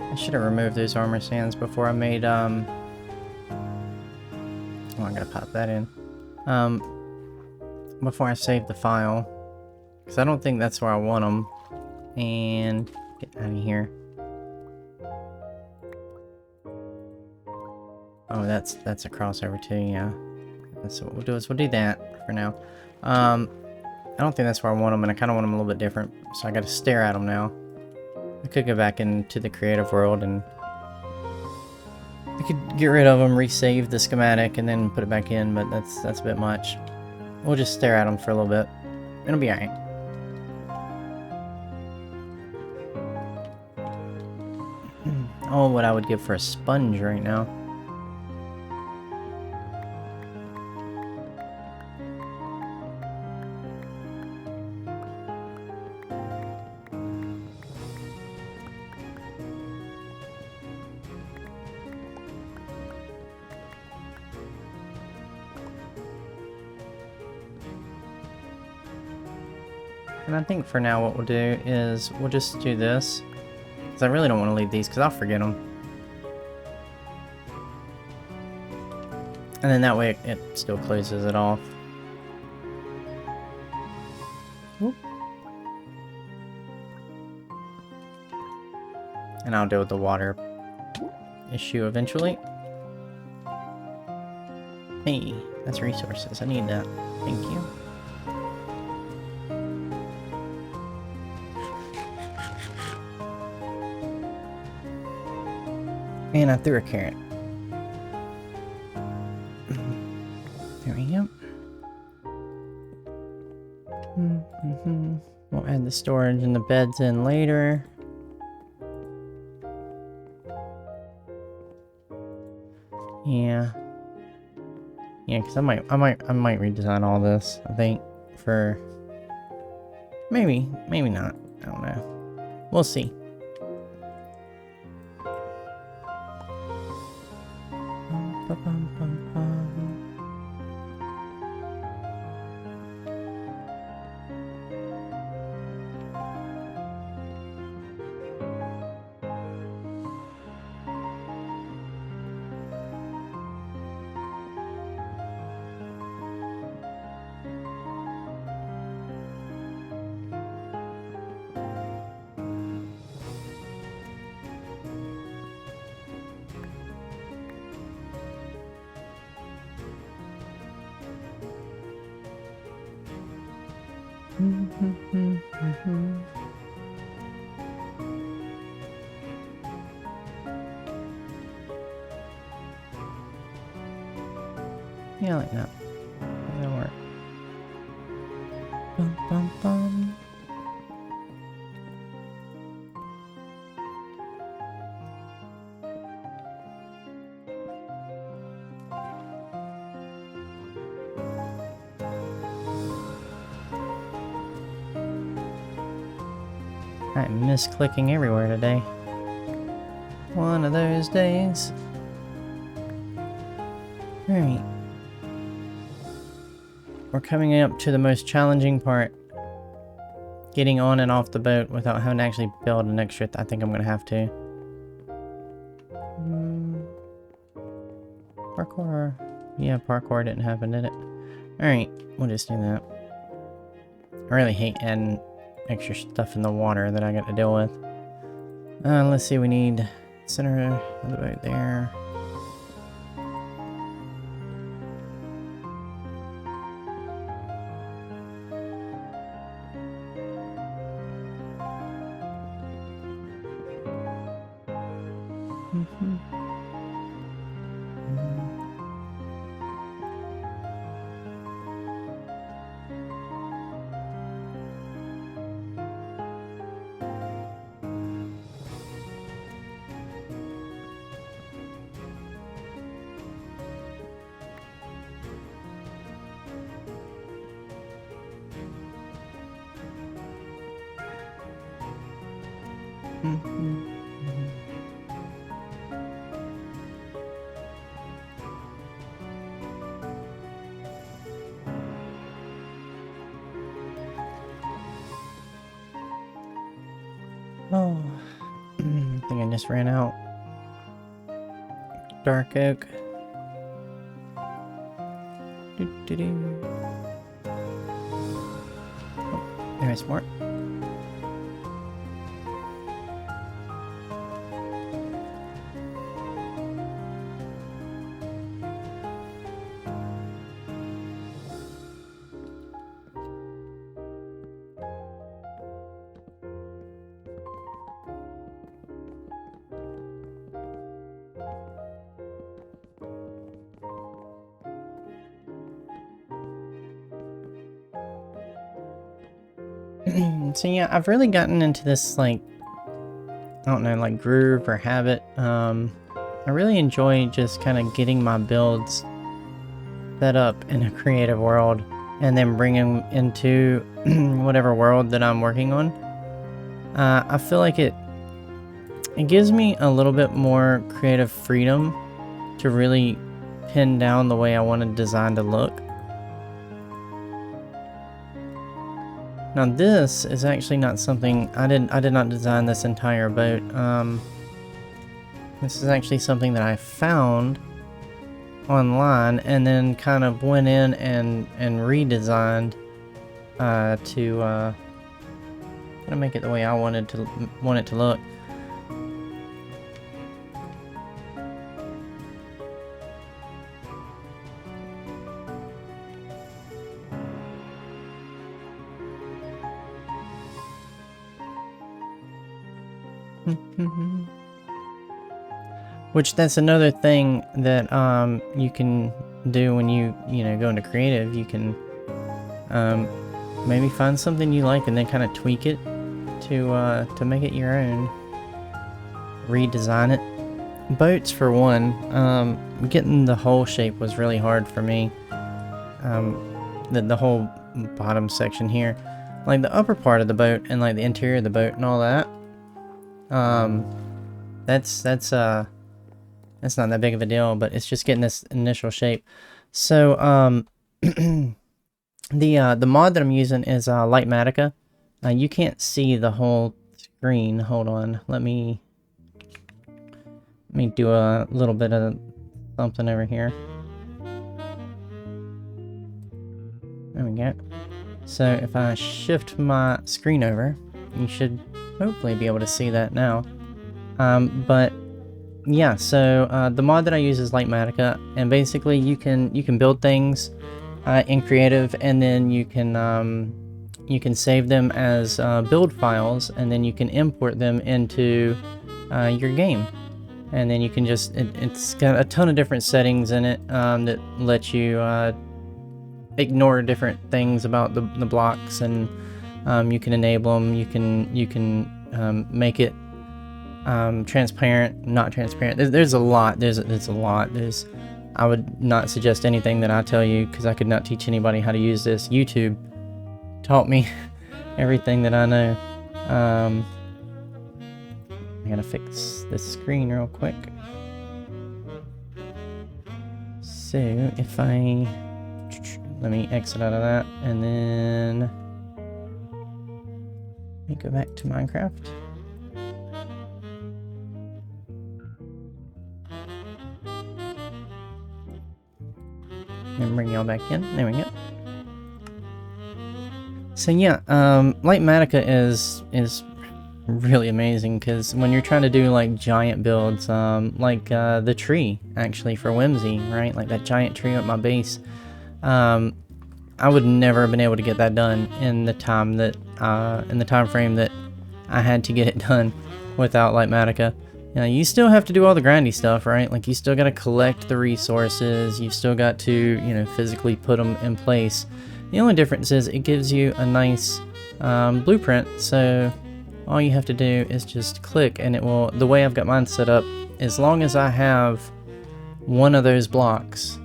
I should have removed those armor sands before I made, oh, I gotta pop that in. Before I save the file. Because I don't think that's where I want them. And get out of here. Oh, that's a crossover too, yeah. That's what we'll do, is we'll do that for now. I don't think that's where I want them, and I kind of want them a little bit different. So I gotta stare at them now. I could go back into the creative world and I could get rid of them, resave the schematic, and then put it back in, but that's a bit much. We'll just stare at them for a little bit. It'll be alright. Oh, what I would give for a sponge right now. And I think for now what we'll do is we'll just do this. Because I really don't want to leave these because I'll forget them. And then that way it still closes it off. Whoop. And I'll deal with the water issue eventually. Hey, that's resources. I need that. Thank you. And I threw a carrot. There we go. We'll add the storage and the beds in later. Yeah, because I might redesign all this, I think, for maybe not. I don't know. We'll see. Yeah, I like that. That'll work. Bum, bum, bum. I miss clicking everywhere today. One of those days. Alright. We're coming up to the most challenging part. Getting on and off the boat without having to actually build an extra. I think I'm gonna have to. Parkour. Yeah, parkour didn't happen, did it? Alright, we'll just do that. I really hate adding extra stuff in the water that I got to deal with. Let's see, we need center of the boat there. Oh, I think I just ran out. Dark oak. Oh, there's more. So yeah, I've really gotten into this, like, I don't know, like groove or habit. I really enjoy just kind of getting my builds set up in a creative world and then bring them into whatever world that I'm working on. I feel like it gives me a little bit more creative freedom to really pin down the way I want a design to look. Now this is actually not something I did not design this entire boat. This is actually something that I found online and then kind of went in and redesigned to kind of make it the way I want it to look. Which that's another thing that you can do when you go into creative. You can maybe find something you like and then kind of tweak it to make it your own. Redesign it. Boats for one. Getting the hole shape was really hard for me. the whole bottom section here, like the upper part of the boat and like the interior of the boat and all that. That's not that big of a deal, but it's just getting this initial shape. So the mod that I'm using is Lightmatica. You can't see the whole screen. Hold on, let me do a little bit of something over here. There we go. So if I shift my screen over, you should hopefully be able to see that now. But yeah, so the mod that I use is Lightmatica, and basically you can build things in creative, and then you can save them as build files, and then you can import them into your game. And then you can just, it's got a ton of different settings in it that let you ignore different things about the blocks, and you can enable them. You can make it transparent, not transparent. There's a lot. There's a lot. I would not suggest anything that I tell you, because I could not teach anybody how to use this. YouTube taught me everything that I know. I gotta fix this screen real quick. So if let me exit out of that, and then let me go back to Minecraft. And bring y'all back in. There we go. So yeah, Lightmatica is really amazing, because when you're trying to do like giant builds, like the tree actually for Whimsy, right? Like that giant tree at my base. I would never have been able to get that done in the time frame that I had to get it done without Lightmatica. You still have to do all the grindy stuff, right? Like you still got to collect the resources. You've still got to, you know, physically put them in place. The only difference is it gives you a nice blueprint. So all you have to do is just click, and it will, the way I've got mine set up, as long as I have one of those blocks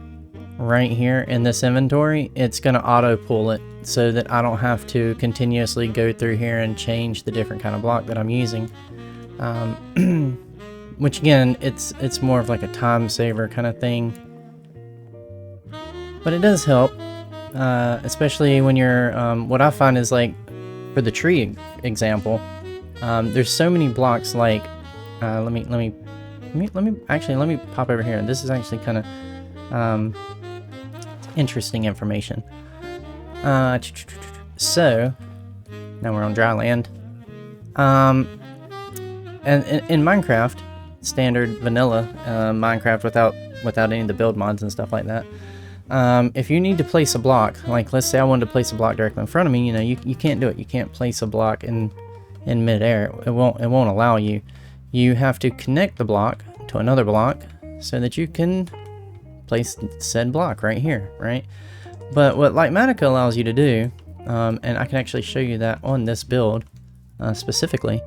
right here in this inventory, it's going to auto pull it, so that I don't have to continuously go through here and change the different kind of block that I'm using. Which again, it's more of like a time saver kind of thing, but it does help, especially when you're, what I find is, like for the tree example, there's so many blocks. Like let me pop over here. This is actually kind of interesting information. So now we're on dry land. And in Minecraft, standard vanilla Minecraft without any of the build mods and stuff like that, if you need to place a block, like let's say I wanted to place a block directly in front of me, you know, you can't do it. You can't place a block in midair. It won't allow you. You have to connect the block to another block so that you can place said block right here, right? But what Lightmatica allows you to do, and I can actually show you that on this build specifically,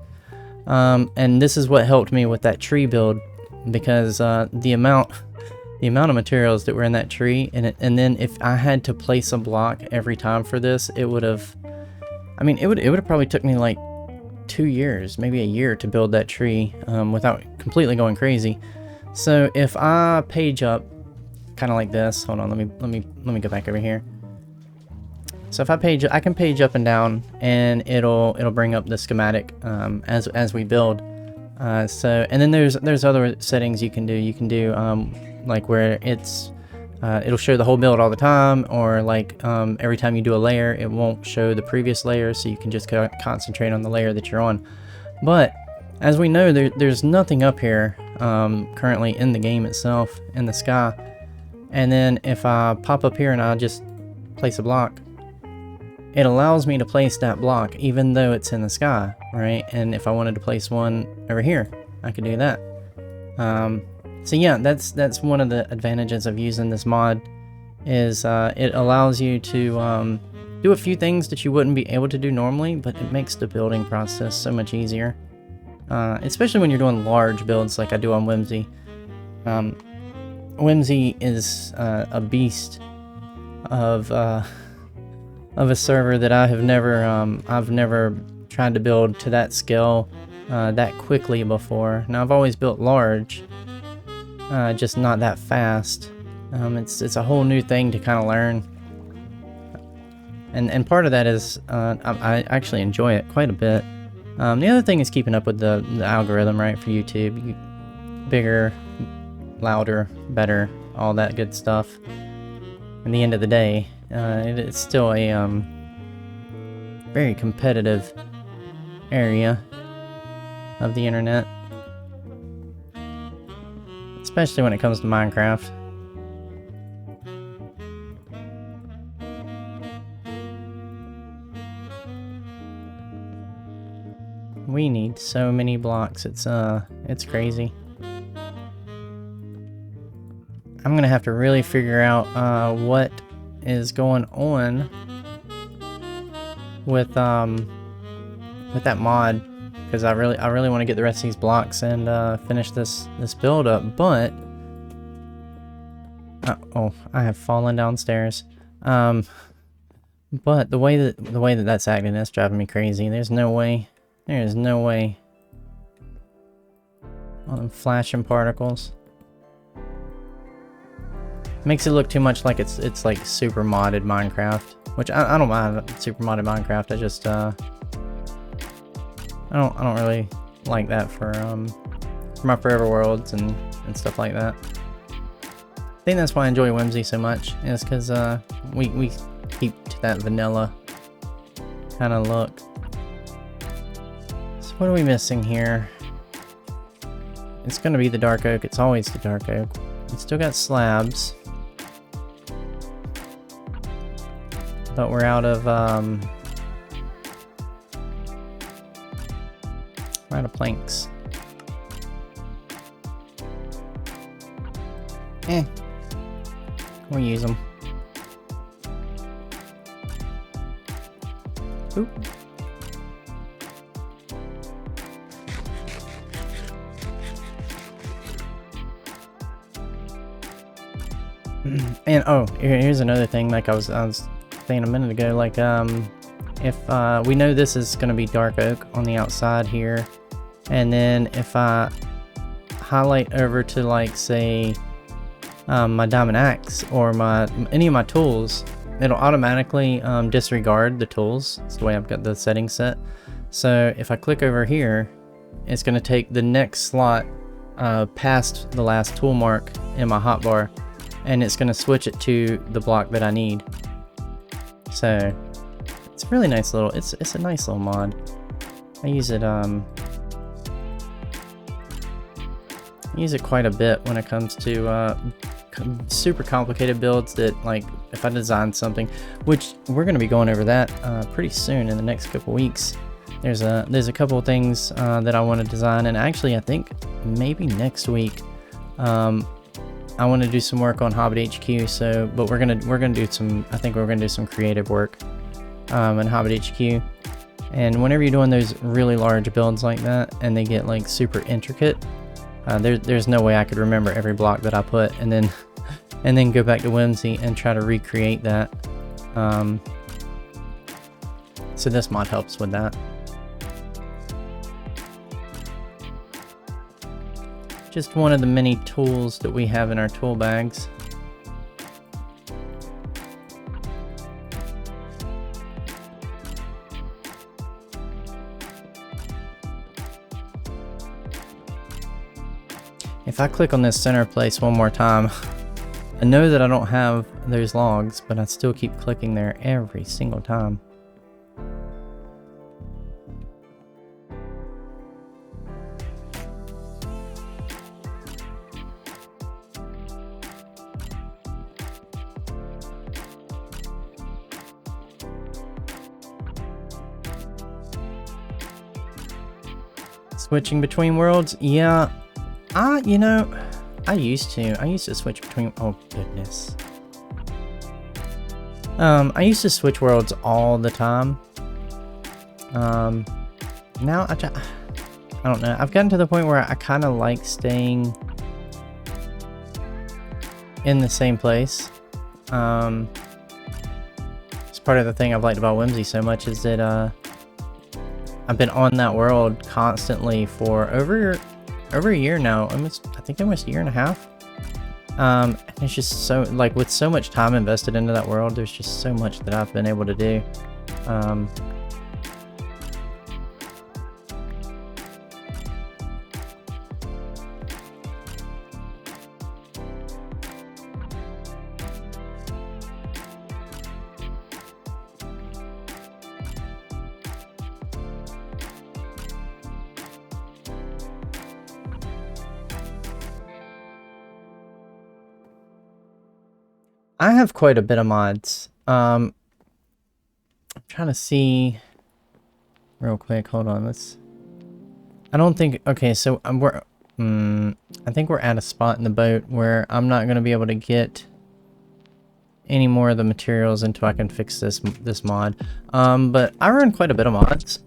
and this is what helped me with that tree build, because the amount of materials that were in that tree, and then if I had to place a block every time for this, it would have, I mean, it would have probably took me like 2 years, maybe a year, to build that tree without completely going crazy. So if I page up kind of like this, hold on, let me go back over here. So if I can page up and down, and it'll bring up the schematic as we build. So, and then there's other settings you can do. You can do like where it'll show the whole build all the time, or like every time you do a layer, it won't show the previous layer, so you can just concentrate on the layer that you're on. But as we know, there's nothing up here currently in the game itself, in the sky. And then if I pop up here and I just place a block, it allows me to place that block even though it's in the sky, right? And if I wanted to place one over here, I could do that. So yeah, that's one of the advantages of using this mod, is it allows you to do a few things that you wouldn't be able to do normally, but it makes the building process so much easier, especially when you're doing large builds like I do on Whimsy. Whimsy is a beast of a server that I've never tried to build to that scale that quickly before. Now I've always built large, just not that fast. It's a whole new thing to kind of learn, and part of that is I actually enjoy it quite a bit. The other thing is keeping up with the algorithm, right, for YouTube. Bigger, louder, better, all that good stuff. At the end of the day, it's still a very competitive area of the internet, especially when it comes to Minecraft. We need so many blocks. It's crazy. I'm gonna have to really figure out what is going on with that mod, because I really want to get the rest of these blocks and finish this build up. But oh, I have fallen downstairs. But the way that that's acting, that's driving me crazy. There's no way. There is no way. All them flashing particles. Makes it look too much like it's like super modded Minecraft, which I don't mind super modded Minecraft. I just I don't really like that for my Foreverworlds and stuff like that. I think that's why I enjoy Whimsy so much, is because we keep to that vanilla kind of look. So what are we missing here? It's gonna be the dark oak. It's always the dark oak. We still got slabs. But we're out of planks. We'll use them. Oop. And oh, here's another thing. Like I was saying a minute ago, like if we know this is going to be dark oak on the outside here, and then if I highlight over to, like, say my diamond axe or any of my tools, it'll automatically disregard the tools. That's the way I've got the settings set. So if I click over here, it's going to take the next slot past the last tool mark in my hotbar, and it's going to switch it to the block that I need. So it's a really nice little, it's a nice little mod. I use it quite a bit when it comes to super complicated builds that, like, if I design something, which we're going to be going over that pretty soon in the next couple weeks. There's a couple of things that I want to design, and actually I think maybe next week I want to do some work on Hobbit HQ. So, but we're gonna do some. I think we're gonna do some creative work in Hobbit HQ. And whenever you're doing those really large builds like that, and they get like super intricate, there's no way I could remember every block that I put, and then go back to Whimsy and try to recreate that. So this mod helps with that. Just one of the many tools that we have in our tool bags. If I click on this center place one more time, I know that I don't have those logs, but I still keep clicking there every single time. Switching between worlds? Yeah. You know, I used to switch between, oh goodness. I used to switch worlds all the time. Now I don't know. I've gotten to the point where I kind of like staying in the same place. part of the thing I've liked about Whimsy so much is that I've been on that world constantly for over a year now. I think almost a year and a half. And it's just so, like, with so much time invested into that world, there's just so much that I've been able to do. I have quite a bit of mods. I'm trying to see real quick. Hold on. I don't think. Okay, so I think we're at a spot in the boat where I'm not going to be able to get any more of the materials until I can fix this mod. But I run quite a bit of mods.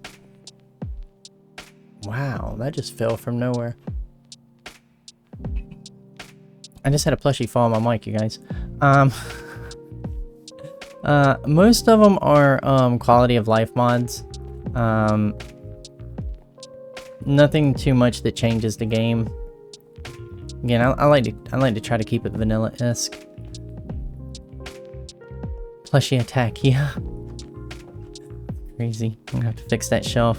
Wow, that just fell from nowhere. I just had a plushie fall on my mic, you guys. Most of them are quality of life mods. Nothing too much that changes the game. Again, I like to try to keep it vanilla-esque. Plushie attack, yeah. Crazy. I'm gonna have to fix that shelf.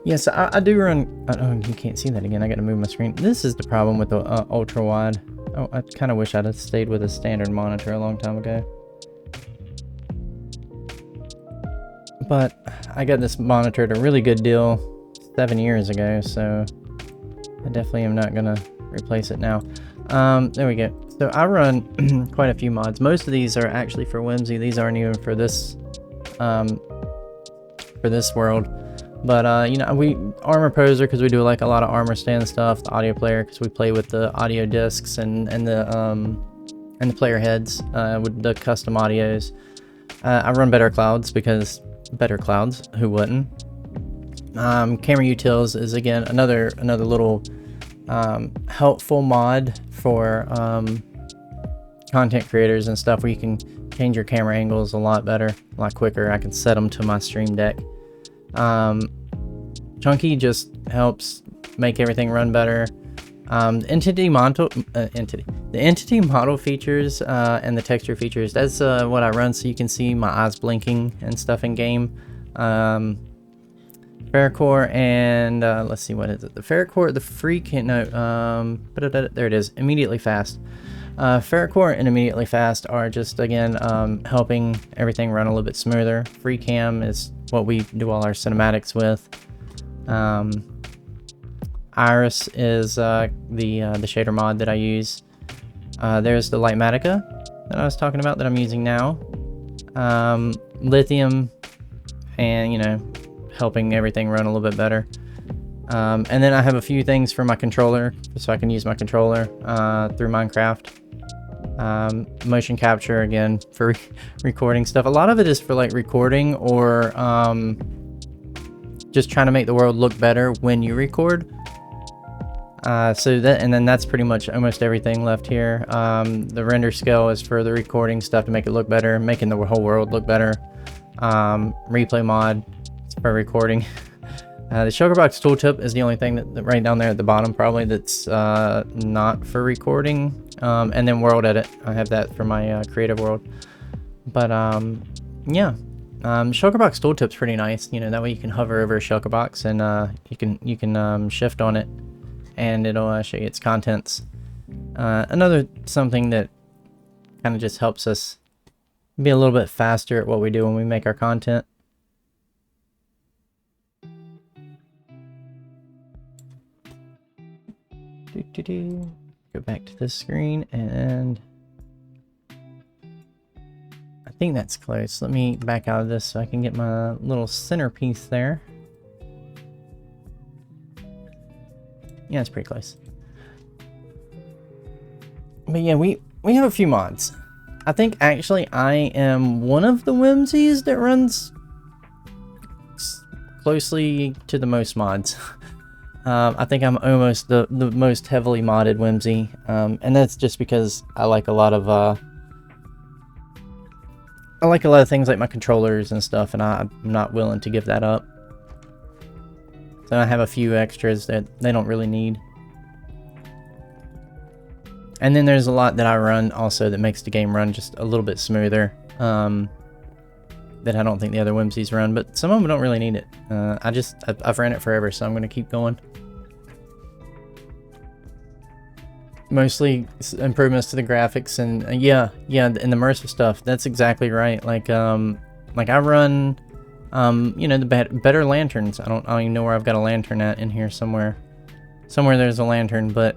Yes, I do run. Oh, you can't see that again. I got to move my screen. This is the problem with the ultra wide. Oh, I kind of wish I'd have stayed with a standard monitor a long time ago. But I got this monitor at a really good deal 7 years ago, so I definitely am not gonna replace it now. There we go. So I run quite a few mods. Most of these are actually for Whimsy. These aren't even for this world. But, you know, we armor poser because we do like a lot of armor stand stuff. The audio player because we play with the audio discs and the player heads with the custom audios. I run Better Clouds because Better Clouds, who wouldn't? Camera Utils is again another little helpful mod for content creators and stuff where you can change your camera angles a lot better, a lot quicker. I can set them to my stream deck. Chunky just helps make everything run better. The entity model features and the texture features, that's what I run, so you can see my eyes blinking and stuff in game. Ferrocore and let's see, what is it? The Ferrocore, the freak, no, there it is, immediately fast. Ferrocore and immediately fast are just again helping everything run a little bit smoother. Free cam is what we do all our cinematics with. Iris is the shader mod that I use. There's the Lightmatica that I was talking about that I'm using now. Lithium, and you know, helping everything run a little bit better. And then I have a few things for my controller, so I can use my controller through Minecraft. Motion capture again for recording stuff. A lot of it is for like recording or just trying to make the world look better when you record. So that, and then that's pretty much almost everything left here. The render scale is for the recording stuff to make it look better, making the whole world look better. Replay mod is for recording. The Sugarbox tooltip is the only thing that right down there at the bottom probably that's not for recording. And then world edit, I have that for my creative world. But yeah, Shulkerbox tooltip's pretty nice. You know, that way you can hover over a Shulkerbox and you can shift on it, and it'll show you its contents. Another something that kind of just helps us be a little bit faster at what we do when we make our content. Go back to this screen, and I think that's close. Let me back out of this so I can get my little centerpiece there. Yeah, it's pretty close. But yeah, we have a few mods. I think actually I am one of the Whimsies that runs closely to the most mods. I think I'm almost the most heavily modded Whimsy, and that's just because I like a lot of things like my controllers and stuff, and I'm not willing to give that up. So I have a few extras that they don't really need. And then there's a lot that I run also that makes the game run just a little bit smoother, that I don't think the other Whimsies run, but some of them don't really need it. I've ran it forever, so I'm going to keep going. Mostly improvements to the graphics and yeah, and the immersive stuff. That's exactly right. Like I run, you know, the better lanterns. I don't even know where I've got a lantern at in here somewhere. Somewhere there's a lantern, but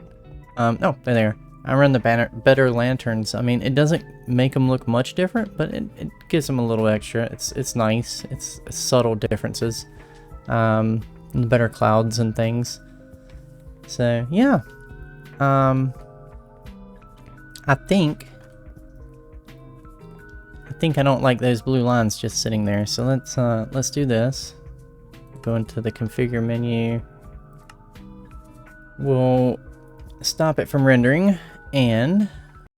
oh, they're there. I run the better lanterns. I mean, it doesn't make them look much different, but it gives them a little extra. It's nice. It's subtle differences. And better clouds and things. So yeah. I think I don't like those blue lines just sitting there. So let's do this. Go into the configure menu. We'll stop it from rendering, and